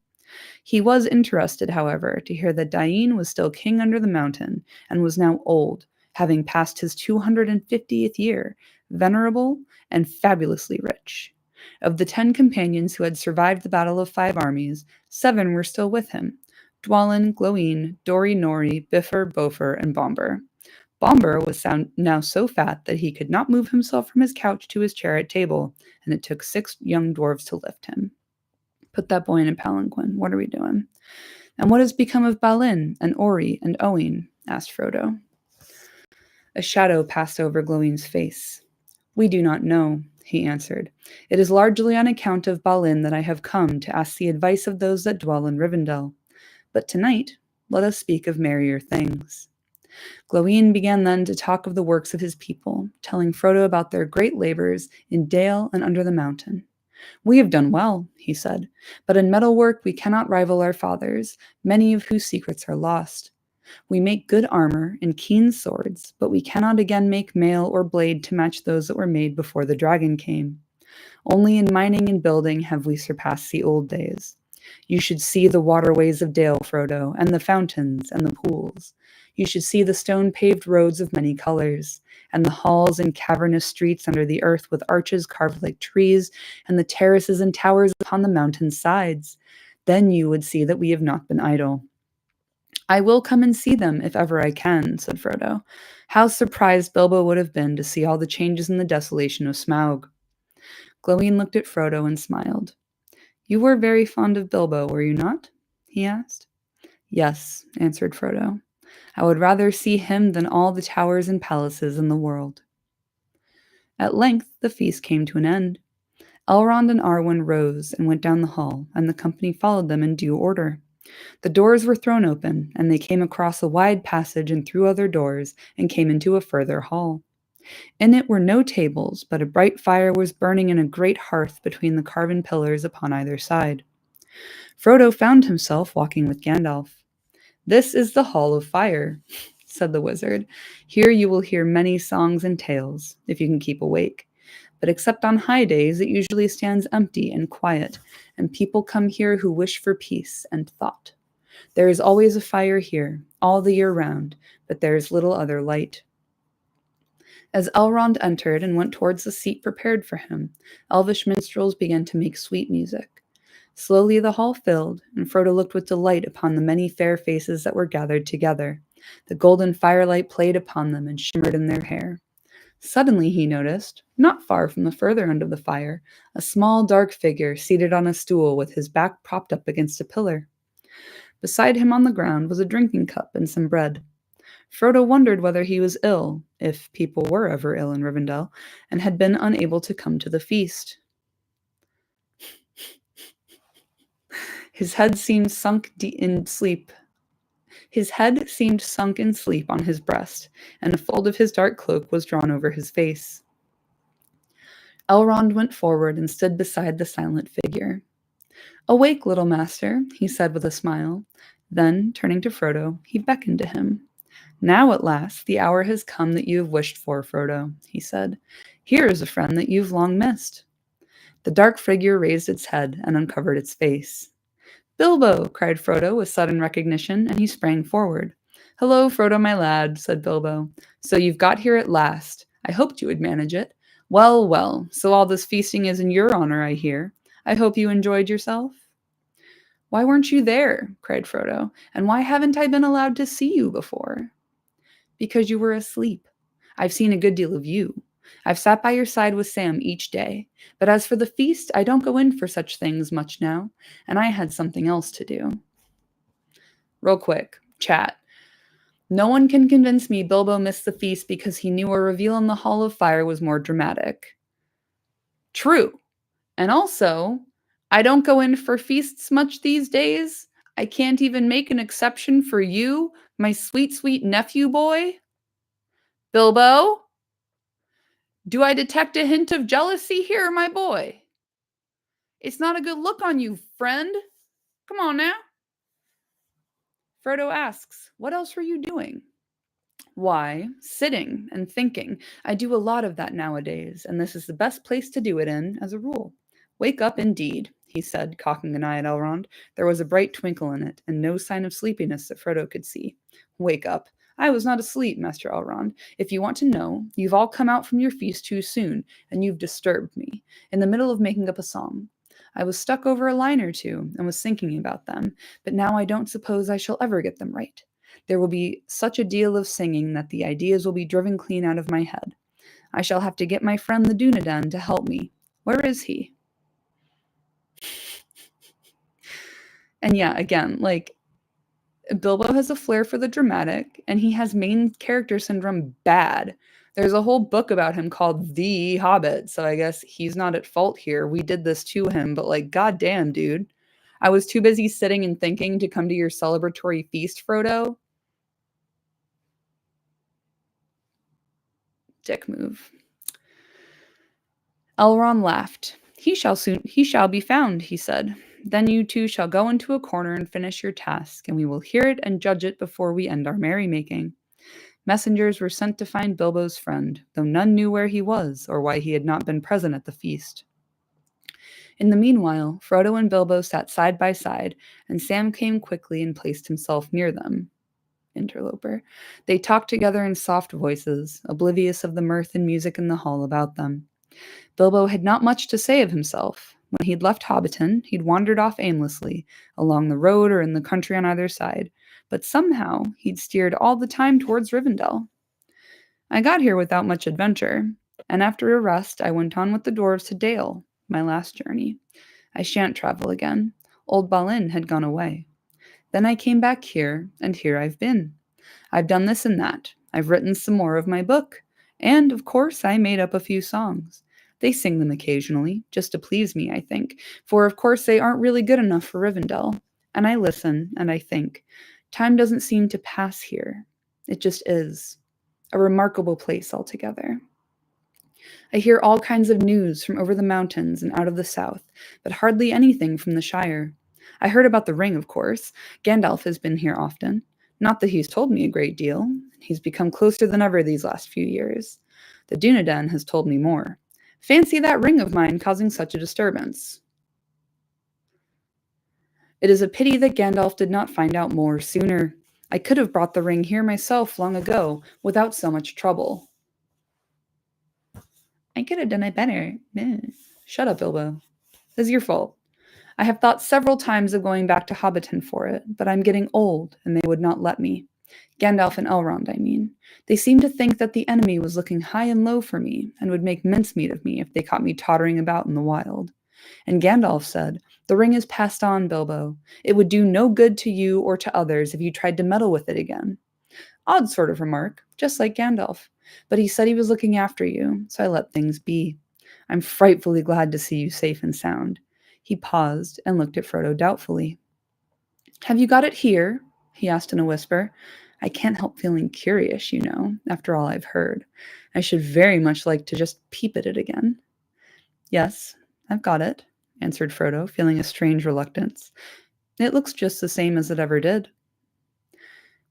He was interested, however, to hear that Dain was still king under the mountain and was now old, having passed his 250th year, venerable and fabulously rich. Of the 10 companions who had survived the Battle of 5 Armies, 7 were still with him: Dwalin, Gloween, Dori Nori, Bifur, Bofer, and Bombur. Bombur was now so fat that he could not move himself from his couch to his chair at table, and it took 6 young dwarves to lift him. "Put that boy in a palanquin. What are we doing?" "And what has become of Balin, and Ori, and Owen?" asked Frodo. A shadow passed over Gloween's face. "We do not know," he answered. "It is largely on account of Balin that I have come to ask the advice of those that dwell in Rivendell. But tonight, let us speak of merrier things." Gloween began then to talk of the works of his people, telling Frodo about their great labors in Dale and under the mountain. "We have done well," he said, "but in metalwork we cannot rival our fathers, many of whose secrets are lost. We make good armor and keen swords, but we cannot again make mail or blade to match those that were made before the dragon came. Only in mining and building have we surpassed the old days. You should see the waterways of Dale, Frodo, and the fountains and the pools. You should see the stone-paved roads of many colors, and the halls and cavernous streets under the earth with arches carved like trees, and the terraces and towers upon the mountain's sides. Then you would see that we have not been idle." "I will come and see them if ever I can," said Frodo. How surprised Bilbo would have been to see all the changes in the desolation of Smaug. Gloween looked at Frodo and smiled. "You were very fond of Bilbo, were you not?" he asked. "Yes," answered Frodo. "I would rather see him than all the towers and palaces in the world." At length the feast came to an end. Elrond and Arwen rose and went down the hall, and the company followed them in due order. The doors were thrown open, and they came across a wide passage and through other doors, and came into a further hall. In it were no tables, but a bright fire was burning in a great hearth between the carven pillars upon either side. Frodo found himself walking with Gandalf. "This is the Hall of Fire," said the wizard. "Here you will hear many songs and tales, if you can keep awake. But except on high days, it usually stands empty and quiet, and people come here who wish for peace and thought. There is always a fire here, all the year round, but there is little other light." As Elrond entered and went towards the seat prepared for him, elvish minstrels began to make sweet music. Slowly the hall filled, and Frodo looked with delight upon the many fair faces that were gathered together. The golden firelight played upon them and shimmered in their hair. Suddenly he noticed, not far from the further end of the fire, a small dark figure seated on a stool with his back propped up against a pillar. Beside him on the ground was a drinking cup and some bread. Frodo wondered whether he was ill, if people were ever ill in Rivendell, and had been unable to come to the feast. His head seemed sunk in sleep. His head seemed sunk in sleep on his breast, and a fold of his dark cloak was drawn over his face. Elrond went forward and stood beside the silent figure. "Awake, little master," he said with a smile. Then, turning to Frodo, he beckoned to him. "Now, at last, the hour has come that you have wished for, Frodo," he said. "Here is a friend that you've long missed." The dark figure raised its head and uncovered its face. "Bilbo!" cried Frodo with sudden recognition, and he sprang forward. "Hello, Frodo, my lad," said Bilbo. "So you've got here at last. I hoped you would manage it. Well, well, so all this feasting is in your honor, I hear. I hope you enjoyed yourself." "Why weren't you there?" cried Frodo. "And why haven't I been allowed to see you before?" "Because you were asleep. I've seen a good deal of you. I've sat by your side with Sam each day. But as for the feast, I don't go in for such things much now, and I had something else to do." Real quick, chat. No one can convince me Bilbo missed the feast because he knew a reveal in the Hall of Fire was more dramatic. True. And also, I don't go in for feasts much these days. I can't even make an exception for you, my sweet, sweet nephew boy. Bilbo? Do I detect a hint of jealousy here, my boy? It's not a good look on you, friend. Come on now. Frodo asks, "What else were you doing?" "Why, sitting and thinking. I do a lot of that nowadays, and this is the best place to do it in, as a rule." "Wake up, indeed," he said, cocking an eye at Elrond. There was a bright twinkle in it, and no sign of sleepiness that Frodo could see. "Wake up. I was not asleep, Master Elrond. If you want to know, you've all come out from your feast too soon, and you've disturbed me, in the middle of making up a song. I was stuck over a line or two, and was thinking about them, but now I don't suppose I shall ever get them right. There will be such a deal of singing that the ideas will be driven clean out of my head. I shall have to get my friend the Dunedain to help me. Where is he?" And yeah, again, like, Bilbo has a flair for the dramatic, and he has main character syndrome bad. There's a whole book about him called The Hobbit, so I guess he's not at fault here. We did this to him, but like, goddamn, dude. I was too busy sitting and thinking to come to your celebratory feast, Frodo. Dick move. Elrond laughed. He shall be found, he said. Then you two shall go into a corner and finish your task, and we will hear it and judge it before we end our merrymaking. Messengers were sent to find Bilbo's friend, though none knew where he was or why he had not been present at the feast. In the meanwhile, Frodo and Bilbo sat side by side, and Sam came quickly and placed himself near them. Interloper. They talked together in soft voices, oblivious of the mirth and music in the hall about them. Bilbo had not much to say of himself. When he'd left Hobbiton, he'd wandered off aimlessly, along the road or in the country on either side, but somehow he'd steered all the time towards Rivendell. I got here without much adventure, and after a rest I went on with the dwarves to Dale, my last journey. I shan't travel again. Old Balin had gone away. Then I came back here, and here I've been. I've done this and that. I've written some more of my book. And, of course, I made up a few songs. They sing them occasionally, just to please me, I think, for of course they aren't really good enough for Rivendell. And I listen, and I think. Time doesn't seem to pass here. It just is. A remarkable place altogether. I hear all kinds of news from over the mountains and out of the south, but hardly anything from the Shire. I heard about the ring, of course. Gandalf has been here often. Not that he's told me a great deal. He's become closer than ever these last few years. The Dunedain has told me more. Fancy that ring of mine causing such a disturbance. It is a pity that Gandalf did not find out more sooner. I could have brought the ring here myself long ago, without so much trouble. I could have done it better. Shut up, Bilbo. It's your fault. I have thought several times of going back to Hobbiton for it, but I'm getting old, and they would not let me. Gandalf and Elrond, I mean. They seemed to think that the enemy was looking high and low for me, and would make mincemeat of me if they caught me tottering about in the wild. And Gandalf said, "The ring is passed on, Bilbo. It would do no good to you or to others if you tried to meddle with it again." Odd sort of remark, just like Gandalf. But he said he was looking after you, so I let things be. I'm frightfully glad to see you safe and sound. He paused and looked at Frodo doubtfully. "Have you got it here?" he asked in a whisper. I can't help feeling curious, you know, after all I've heard. I should very much like to just peep at it again. "Yes, I've got it," answered Frodo, feeling a strange reluctance. "It looks just the same as it ever did."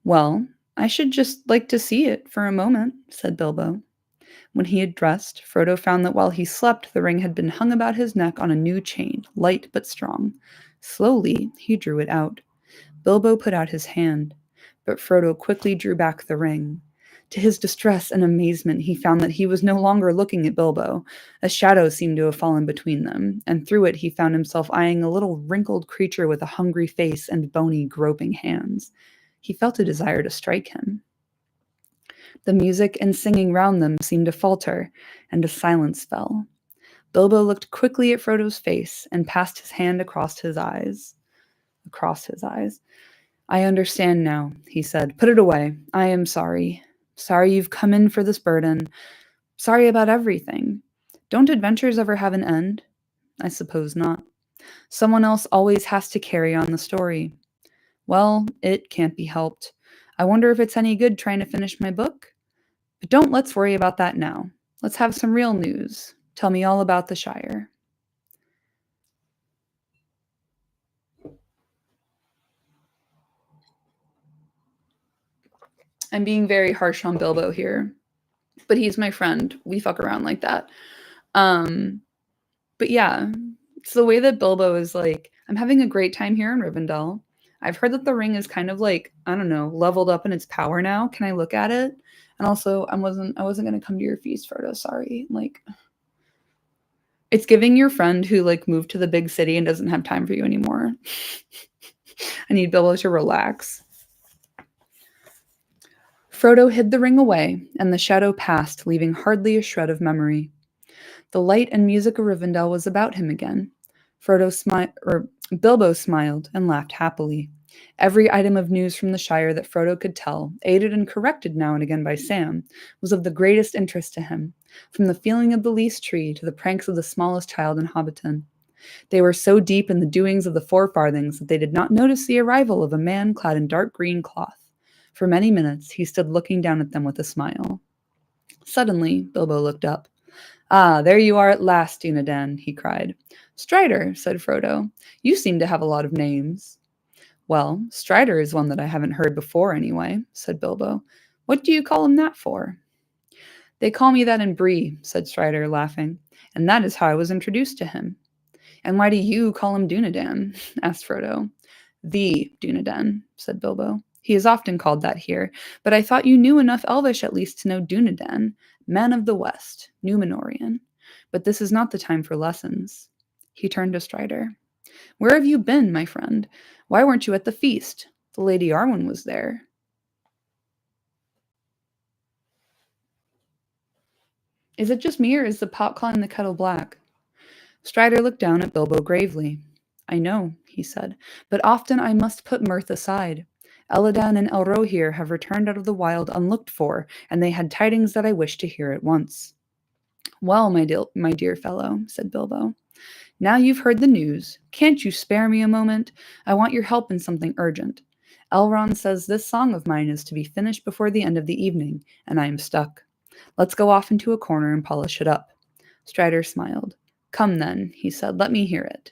"Well, I should just like to see it for a moment," said Bilbo. When he had dressed, Frodo found that while he slept, the ring had been hung about his neck on a new chain, light but strong. Slowly, he drew it out. Bilbo put out his hand, but Frodo quickly drew back the ring. To his distress and amazement, he found that he was no longer looking at Bilbo. A shadow seemed to have fallen between them, and through it he found himself eyeing a little wrinkled creature with a hungry face and bony, groping hands. He felt a desire to strike him. The music and singing round them seemed to falter, and a silence fell. Bilbo looked quickly at Frodo's face and passed his hand across his eyes. "I understand now," he said. "Put it away. I am sorry. Sorry you've come in for this burden. Sorry about everything. Don't adventures ever have an end? I suppose not. Someone else always has to carry on the story. Well, it can't be helped. I wonder if it's any good trying to finish my book? But let's worry about that now. Let's have some real news. Tell me all about the Shire." I'm being very harsh on Bilbo here, but he's my friend. We fuck around like that. Um, but yeah, it's the way that Bilbo is like, "I'm having a great time here in Rivendell. I've heard that the ring is kind of like, I don't know, leveled up in its power now. Can I look at it? And also, I wasn't gonna come to your feast, Frodo. Sorry. Like, it's giving your friend who like moved to the big city and doesn't have time for you anymore. I need Bilbo to relax." Frodo hid the ring away, and the shadow passed, leaving hardly a shred of memory. The light and music of Rivendell was about him again. Bilbo smiled and laughed happily. Every item of news from the Shire that Frodo could tell, aided and corrected now and again by Sam, was of the greatest interest to him, from the feeling of the least tree to the pranks of the smallest child in Hobbiton. They were so deep in the doings of the Four Farthings that they did not notice the arrival of a man clad in dark green cloth. For many minutes he stood looking down at them with a smile. Suddenly, Bilbo looked up. Ah, there you are at last, Dunedain, he cried. Strider, said Frodo. You seem to have a lot of names. Well, Strider is one that I haven't heard before anyway, said Bilbo. What do you call him that for? They call me that in Bree, said Strider, laughing, and that is how I was introduced to him. And why do you call him Dunedain? Asked Frodo. The Dunedain, said Bilbo. He is often called that here, but I thought you knew enough Elvish at least to know Dunedain, Man of the West, Númenorian. But this is not the time for lessons. He turned to Strider. Where have you been, my friend? Why weren't you at the feast? The Lady Arwen was there. Is it just me, or is the pot calling the kettle black? Strider looked down at Bilbo gravely. I know, he said, but often I must put mirth aside. Elladan and Elrohir have returned out of the wild unlooked for, and they had tidings that I wished to hear at once. Well, my dear fellow, said Bilbo, now you've heard the news. Can't you spare me a moment? I want your help in something urgent. Elrond says this song of mine is to be finished before the end of the evening, and I am stuck. Let's go off into a corner and polish it up. Strider smiled. Come then, he said, let me hear it.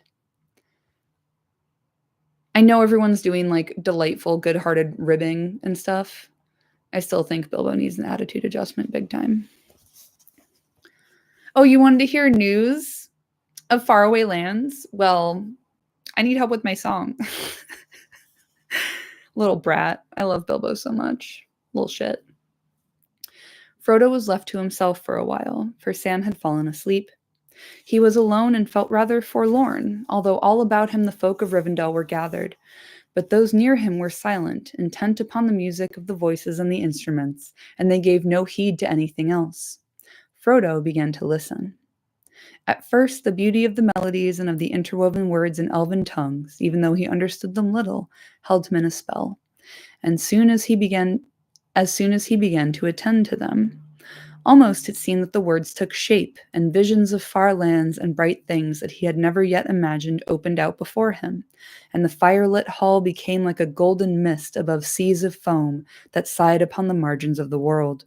I know everyone's doing like delightful, good-hearted ribbing and stuff. I still think Bilbo needs an attitude adjustment big time. Oh, you wanted to hear news of faraway lands? Well, I need help with my song. Little brat. I love Bilbo so much. Little shit. Frodo was left to himself for a while, for Sam had fallen asleep. He was alone and felt rather forlorn, although all about him the folk of Rivendell were gathered. But those near him were silent, intent upon the music of the voices and the instruments, and they gave no heed to anything else. Frodo began to listen. At first, the beauty of the melodies and of the interwoven words in elven tongues, even though he understood them little, held him in a spell. And as soon as he began to attend to them, almost it seemed that the words took shape, and visions of far lands and bright things that he had never yet imagined opened out before him, and the fire-lit hall became like a golden mist above seas of foam that sighed upon the margins of the world.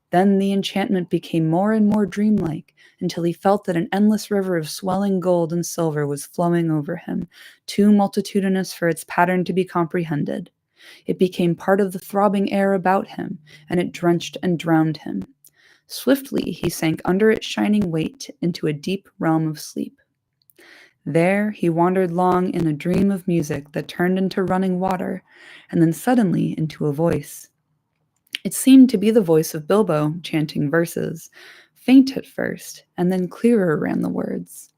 Then the enchantment became more and more dreamlike, until he felt that an endless river of swelling gold and silver was flowing over him, too multitudinous for its pattern to be comprehended. It became part of the throbbing air about him, and it drenched and drowned him. Swiftly he sank under its shining weight into a deep realm of sleep. There he wandered long in a dream of music that turned into running water, and then suddenly into a voice. It seemed to be the voice of Bilbo chanting verses, faint at first, and then clearer ran the words.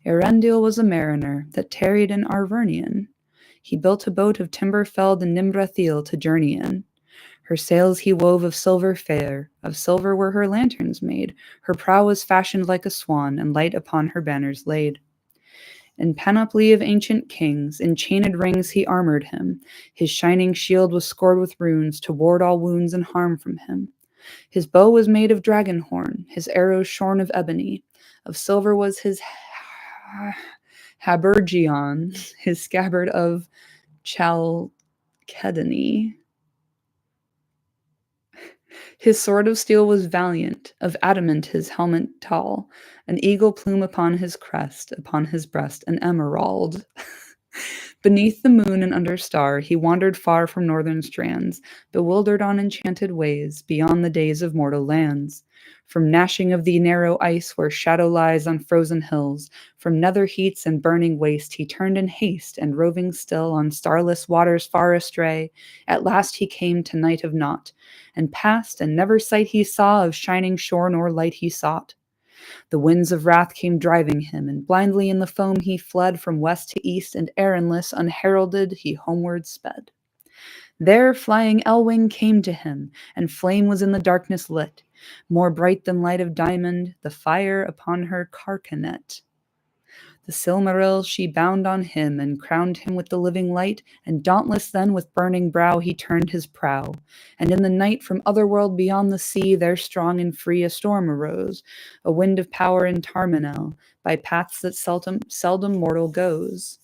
Eärendil was a mariner that tarried in Arvernian. He built a boat of timber felled in Nimbrathil to journey in. Her sails he wove of silver fair, of silver were her lanterns made, her prow was fashioned like a swan, and light upon her banners laid. In panoply of ancient kings, in chained rings he armored him. His shining shield was scored with runes to ward all wounds and harm from him. His bow was made of dragon horn, his arrows shorn of ebony. Of silver was his habergeon, his scabbard of chalcedony. His sword of steel was valiant, of adamant his helmet tall, an eagle plume upon his crest, upon his breast an emerald. Beneath the moon and under star, he wandered far from northern strands, bewildered on enchanted ways, beyond the days of mortal lands. From gnashing of the narrow ice where shadow lies on frozen hills, from nether heats and burning waste, he turned in haste, and roving still on starless waters far astray, at last he came to night of naught, and passed, and never sight he saw of shining shore nor light he sought. The winds of wrath came driving him, and blindly in the foam he fled from west to east, and errandless, unheralded, he homeward sped. There flying Elwing came to him, and flame was in the darkness lit, more bright than light of diamond, the fire upon her carcanet. The Silmaril she bound on him, and crowned him with the living light, and dauntless then with burning brow he turned his prow. And in the night from otherworld beyond the sea there strong and free a storm arose, a wind of power in Tarmanel, by paths that seldom mortal goes.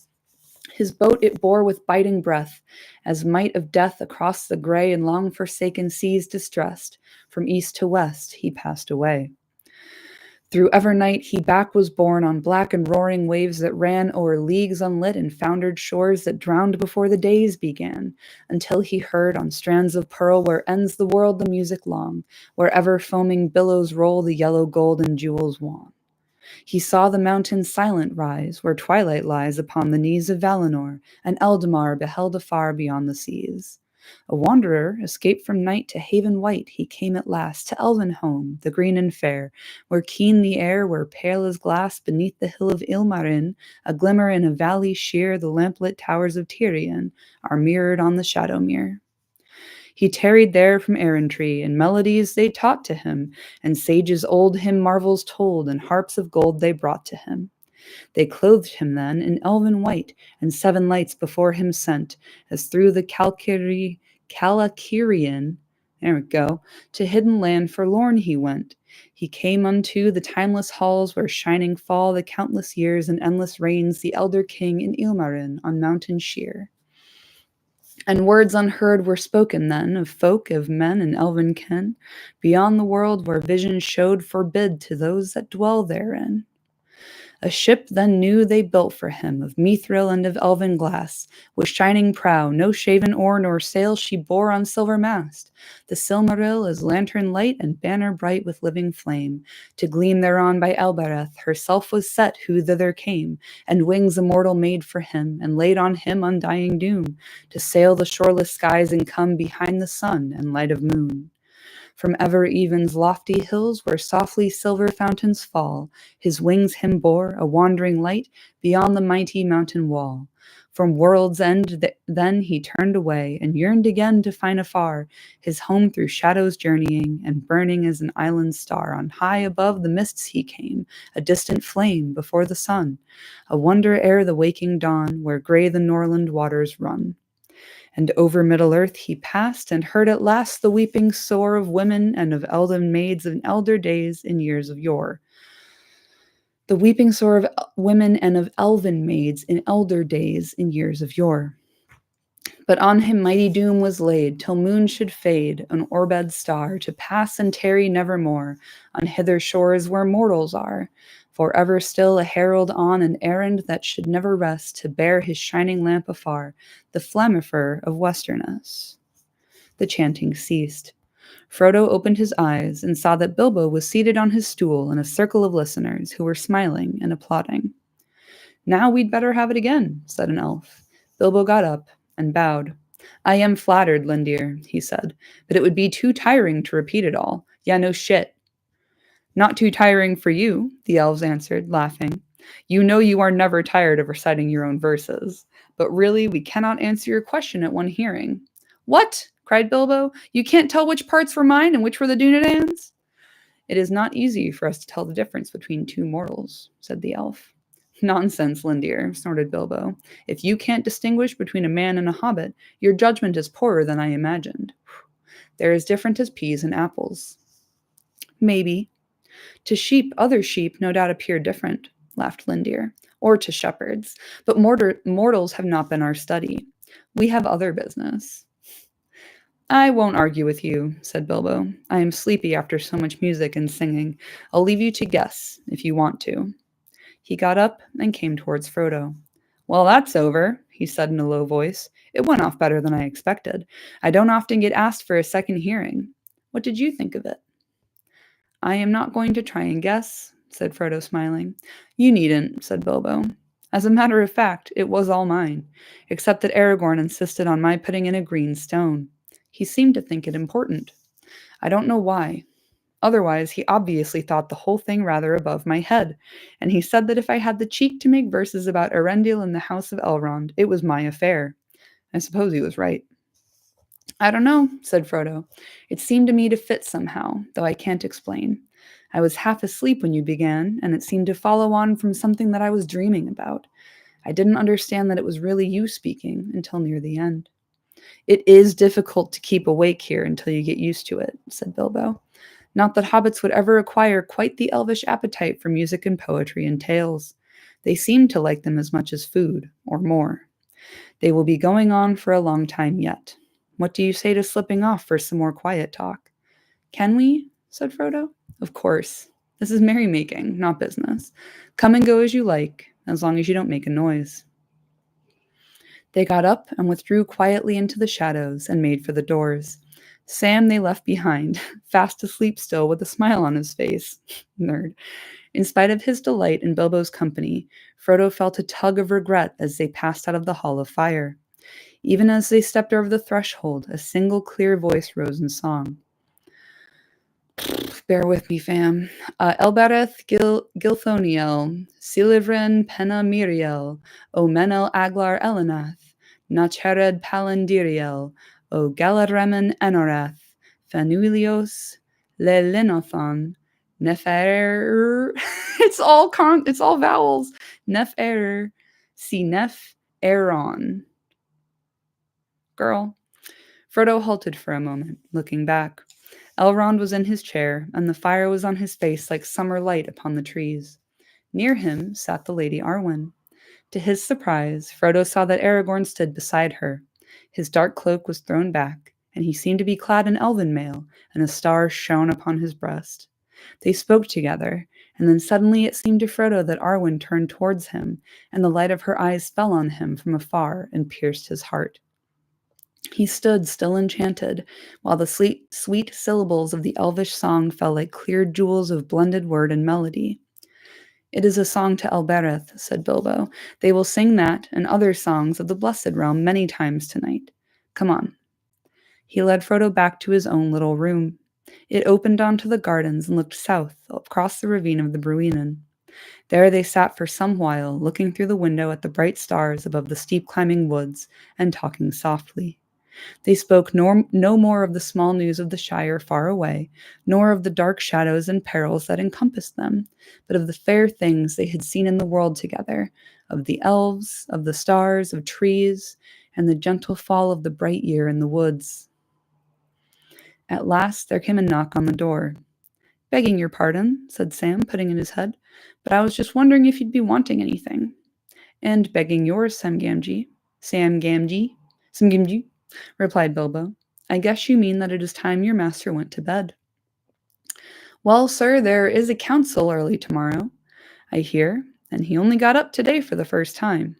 His boat it bore with biting breath, as might of death across the grey and long-forsaken seas distressed. From east to west he passed away. Through evernight he back was borne on black and roaring waves that ran o'er leagues unlit and foundered shores that drowned before the days began, until he heard on strands of pearl where ends the world the music long, where ever foaming billows roll the yellow gold and jewels wan. He saw the mountains silent rise, where twilight lies upon the knees of Valinor, and Eldamar beheld afar beyond the seas. A wanderer, escaped from night to haven white, he came at last to Elven home, the green and fair, where keen the air, where pale as glass beneath the hill of Ilmarin, a glimmer in a valley sheer, the lamplit towers of Tirion are mirrored on the Shadowmere. He tarried there from errantry, and melodies they taught to him, and sages old him marvels told, and harps of gold they brought to him. They clothed him then in elven white, and 7 lights before him sent, as through the Calakirian, there we go, to hidden land forlorn he went. He came unto the timeless halls where shining fall the countless years and endless reigns the elder king in Ilmarin on mountain sheer. And words unheard were spoken then of folk, of men and elven ken, beyond the world where vision showed forbid to those that dwell therein. A ship then new they built for him, of mithril and of elven glass, with shining prow, no shaven oar nor sail she bore on silver mast. The Silmaril is lantern light and banner bright with living flame. To gleam thereon by Elbereth herself was set who thither came, and wings immortal made for him, and laid on him undying doom, to sail the shoreless skies and come behind the sun and light of moon. From ever even's lofty hills where softly silver fountains fall, his wings him bore, a wandering light, beyond the mighty mountain wall. From world's end then he turned away, and yearned again to find afar his home through shadows journeying, and burning as an island star. On high above the mists he came, a distant flame before the sun, a wonder ere the waking dawn, where gray the Norland waters run. And over Middle-earth he passed, and heard at last the weeping sore of women and of elden maids in elder days in years of yore. The weeping sore of women and of elven maids in elder days in years of yore. But on him mighty doom was laid, till moon should fade, an orbed star, to pass and tarry nevermore on hither shores where mortals are. For ever still a herald on an errand that should never rest, to bear his shining lamp afar, the Flammifer of Westerness. The chanting ceased. Frodo opened his eyes and saw that Bilbo was seated on his stool in a circle of listeners who were smiling and applauding. "Now we'd better have it again," said an elf. Bilbo got up and bowed. "I am flattered, Lindir," he said, "but it would be too tiring to repeat it all. Yeah, no shit." "Not too tiring for you," the elves answered, laughing. "You know you are never tired of reciting your own verses. But really, we cannot answer your question at one hearing." "What?" cried Bilbo. "You can't tell which parts were mine and which were the Dúnedain's?" "It is not easy for us to tell the difference between two mortals," said the elf. "Nonsense, Lindir," snorted Bilbo. "If you can't distinguish between a man and a hobbit, your judgment is poorer than I imagined. They're as different as peas and apples." "Maybe. To sheep, other sheep no doubt appear different," laughed Lindir, "or to shepherds. But mortals have not been our study. We have other business." "I won't argue with you," said Bilbo. "I am sleepy after so much music and singing. I'll leave you to guess, if you want to." He got up and came towards Frodo. "Well, that's over," he said in a low voice. "It went off better than I expected. I don't often get asked for a second hearing. What did you think of it?" "I am not going to try and guess," said Frodo, smiling. "You needn't," said Bilbo. "As a matter of fact, it was all mine, except that Aragorn insisted on my putting in a green stone. He seemed to think it important. I don't know why. Otherwise, he obviously thought the whole thing rather above my head, and he said that if I had the cheek to make verses about Erendil and the House of Elrond, it was my affair. I suppose he was right." "I don't know," said Frodo. "It seemed to me to fit somehow, though I can't explain. I was half asleep when you began, and it seemed to follow on from something that I was dreaming about. I didn't understand that it was really you speaking until near the end." "It is difficult to keep awake here until you get used to it," said Bilbo. "Not that hobbits would ever acquire quite the elvish appetite for music and poetry and tales. They seem to like them as much as food, or more. They will be going on for a long time yet. What do you say to slipping off for some more quiet talk?" "Can we?" said Frodo. "Of course. This is merrymaking, not business. Come and go as you like, as long as you don't make a noise." They got up and withdrew quietly into the shadows and made for the doors. Sam they left behind, fast asleep still with a smile on his face. Nerd. In spite of his delight in Bilbo's company, Frodo felt a tug of regret as they passed out of the Hall of Fire. Even as they stepped over the threshold, a single clear voice rose in song. Bear with me, fam. Elbareth Gilthoniel, Silivren Penna Miriel, O Menel Aglar Elenath, Nachered Palandiriel, O Galadremen Enorath, Fanuilios Lelinothon, Nefer. It's all vowels. Nefer, see Nef Eron. Girl. Frodo halted for a moment, looking back. Elrond was in his chair, and the fire was on his face like summer light upon the trees. Near him sat the Lady Arwen. To his surprise, Frodo saw that Aragorn stood beside her. His dark cloak was thrown back, and he seemed to be clad in elven mail, and a star shone upon his breast. They spoke together, and then suddenly it seemed to Frodo that Arwen turned towards him, and the light of her eyes fell on him from afar and pierced his heart. He stood still enchanted, while the sweet syllables of the elvish song fell like clear jewels of blended word and melody. "It is a song to Elbereth," said Bilbo. "They will sing that and other songs of the Blessed Realm many times tonight. Come on." He led Frodo back to his own little room. It opened onto the gardens and looked south across the ravine of the Bruinen. There they sat for some while, looking through the window at the bright stars above the steep-climbing woods and talking softly. They spoke no more of the small news of the Shire far away, nor of the dark shadows and perils that encompassed them, but of the fair things they had seen in the world together, of the elves, of the stars, of trees, and the gentle fall of the bright year in the woods. At last there came a knock on the door. "Begging your pardon," said Sam, putting in his head, "but I was just wondering if you'd be wanting anything." "And begging yours, Sam Gamgee," replied Bilbo. "I guess you mean that it is time your master went to bed." "Well, sir, there is a council early tomorrow, I hear, and he only got up today for the first time."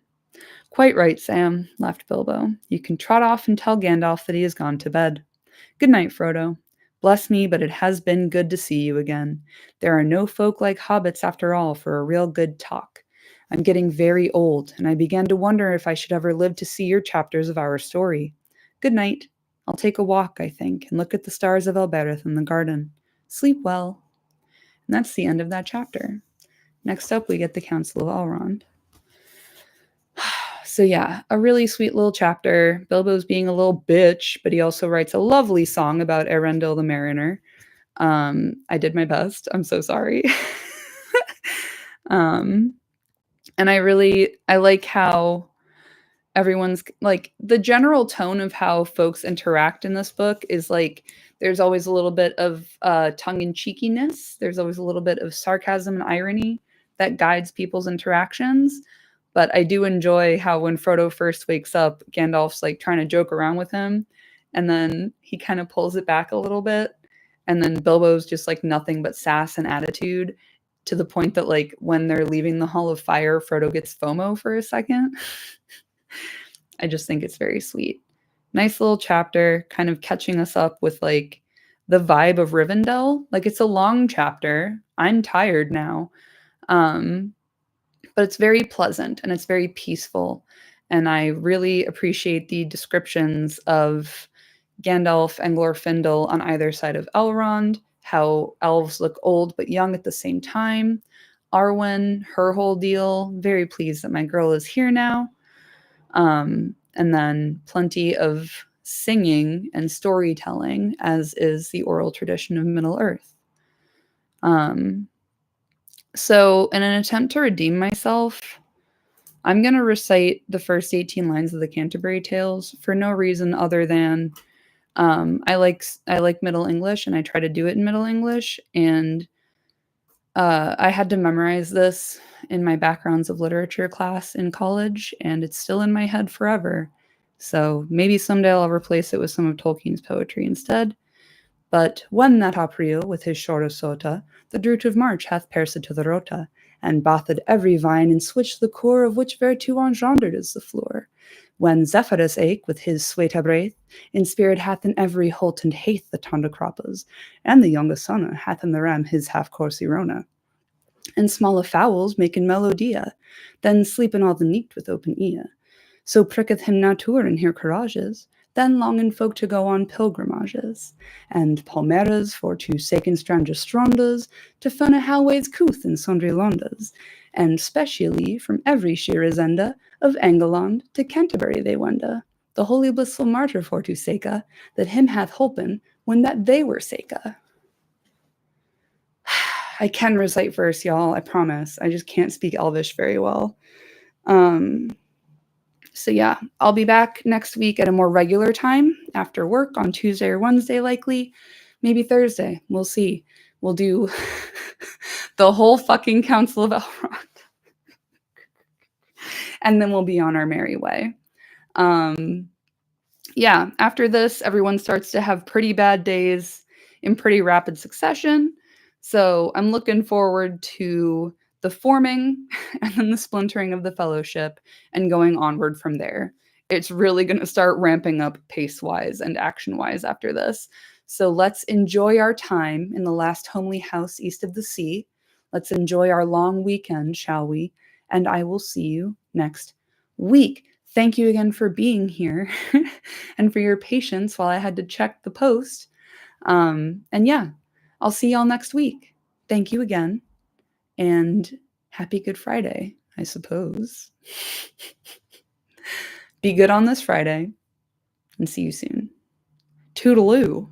"Quite right, Sam," laughed Bilbo. "You can trot off and tell Gandalf that he has gone to bed. Good night, Frodo. Bless me, but it has been good to see you again. There are no folk like hobbits after all for a real good talk. I'm getting very old, and I began to wonder if I should ever live to see your chapters of our story. Good night. I'll take a walk, I think, and look at the stars of Elbereth in the garden. Sleep well." And that's the end of that chapter. Next up, we get the Council of Elrond. So yeah, a really sweet little chapter. Bilbo's being a little bitch, but he also writes a lovely song about Rivendell the Mariner. I did my best. I'm so sorry. And I like how everyone's like the general tone of how folks interact in this book is like there's always a little bit of tongue-in-cheekiness. There's always a little bit of sarcasm and irony that guides people's interactions. But I do enjoy how when Frodo first wakes up, Gandalf's like trying to joke around with him, and then he kind of pulls it back a little bit, and then Bilbo's just like nothing but sass and attitude to the point that like when they're leaving the Hall of Fire, Frodo gets FOMO for a second. I just think it's very sweet. Nice little chapter, kind of catching us up with like the vibe of Rivendell. Like it's a long chapter. I'm tired now. But it's very pleasant and it's very peaceful. And I really appreciate the descriptions of Gandalf and Glorfindel on either side of Elrond, how elves look old but young at the same time. Arwen, her whole deal, very pleased that my girl is here now. And then plenty of singing and storytelling, as is the oral tradition of Middle-earth. So in an attempt to redeem myself, I'm going to recite the first 18 lines of the Canterbury Tales for no reason other than I like Middle English and I try to do it in Middle English, and I had to memorize this in my backgrounds of literature class in college, and it's still in my head forever. So maybe someday I'll replace it with some of Tolkien's poetry instead. But when that April, with his shore sota, the drought of March hath pierced to the rota, and bathed every vine, and switched the core of which vertu engendered is the floor. When Zephyrus ake with his sweeta breath, in spirit hath in every holt and hath the tonda croppas, and the younga sonna hath in the ram his half course Irona. And smalle fowls make in melodia, then sleepen all the neat with open ear. So pricketh him nature in her courages, then longen folk to go on pilgrimages, and palmeras for to saken strange strondas, to fun a Halways couth in sundry londas, and specially from every shirazenda of Engeland to Canterbury they wenda, the holy blissful martyr for to seka, that him hath holpen when that they were seka. I can recite verse, y'all, I promise. I just can't speak Elvish very well. So yeah, I'll be back next week at a more regular time after work on Tuesday or Wednesday, likely. Maybe Thursday. We'll see. We'll do the whole fucking Council of Elrond. And then we'll be on our merry way. Yeah, after this, everyone starts to have pretty bad days in pretty rapid succession. So I'm looking forward to the forming and then the splintering of the fellowship and going onward from there. It's really going to start ramping up pace-wise and action-wise after this. So let's enjoy our time in the last homely house east of the sea. Let's enjoy our long weekend, shall we? And I will see you next week. Thank you again for being here and for your patience while I had to check the post. And yeah, I'll see y'all next week. Thank you again. And happy Good Friday, I suppose. Be good on this Friday and see you soon. Toodaloo.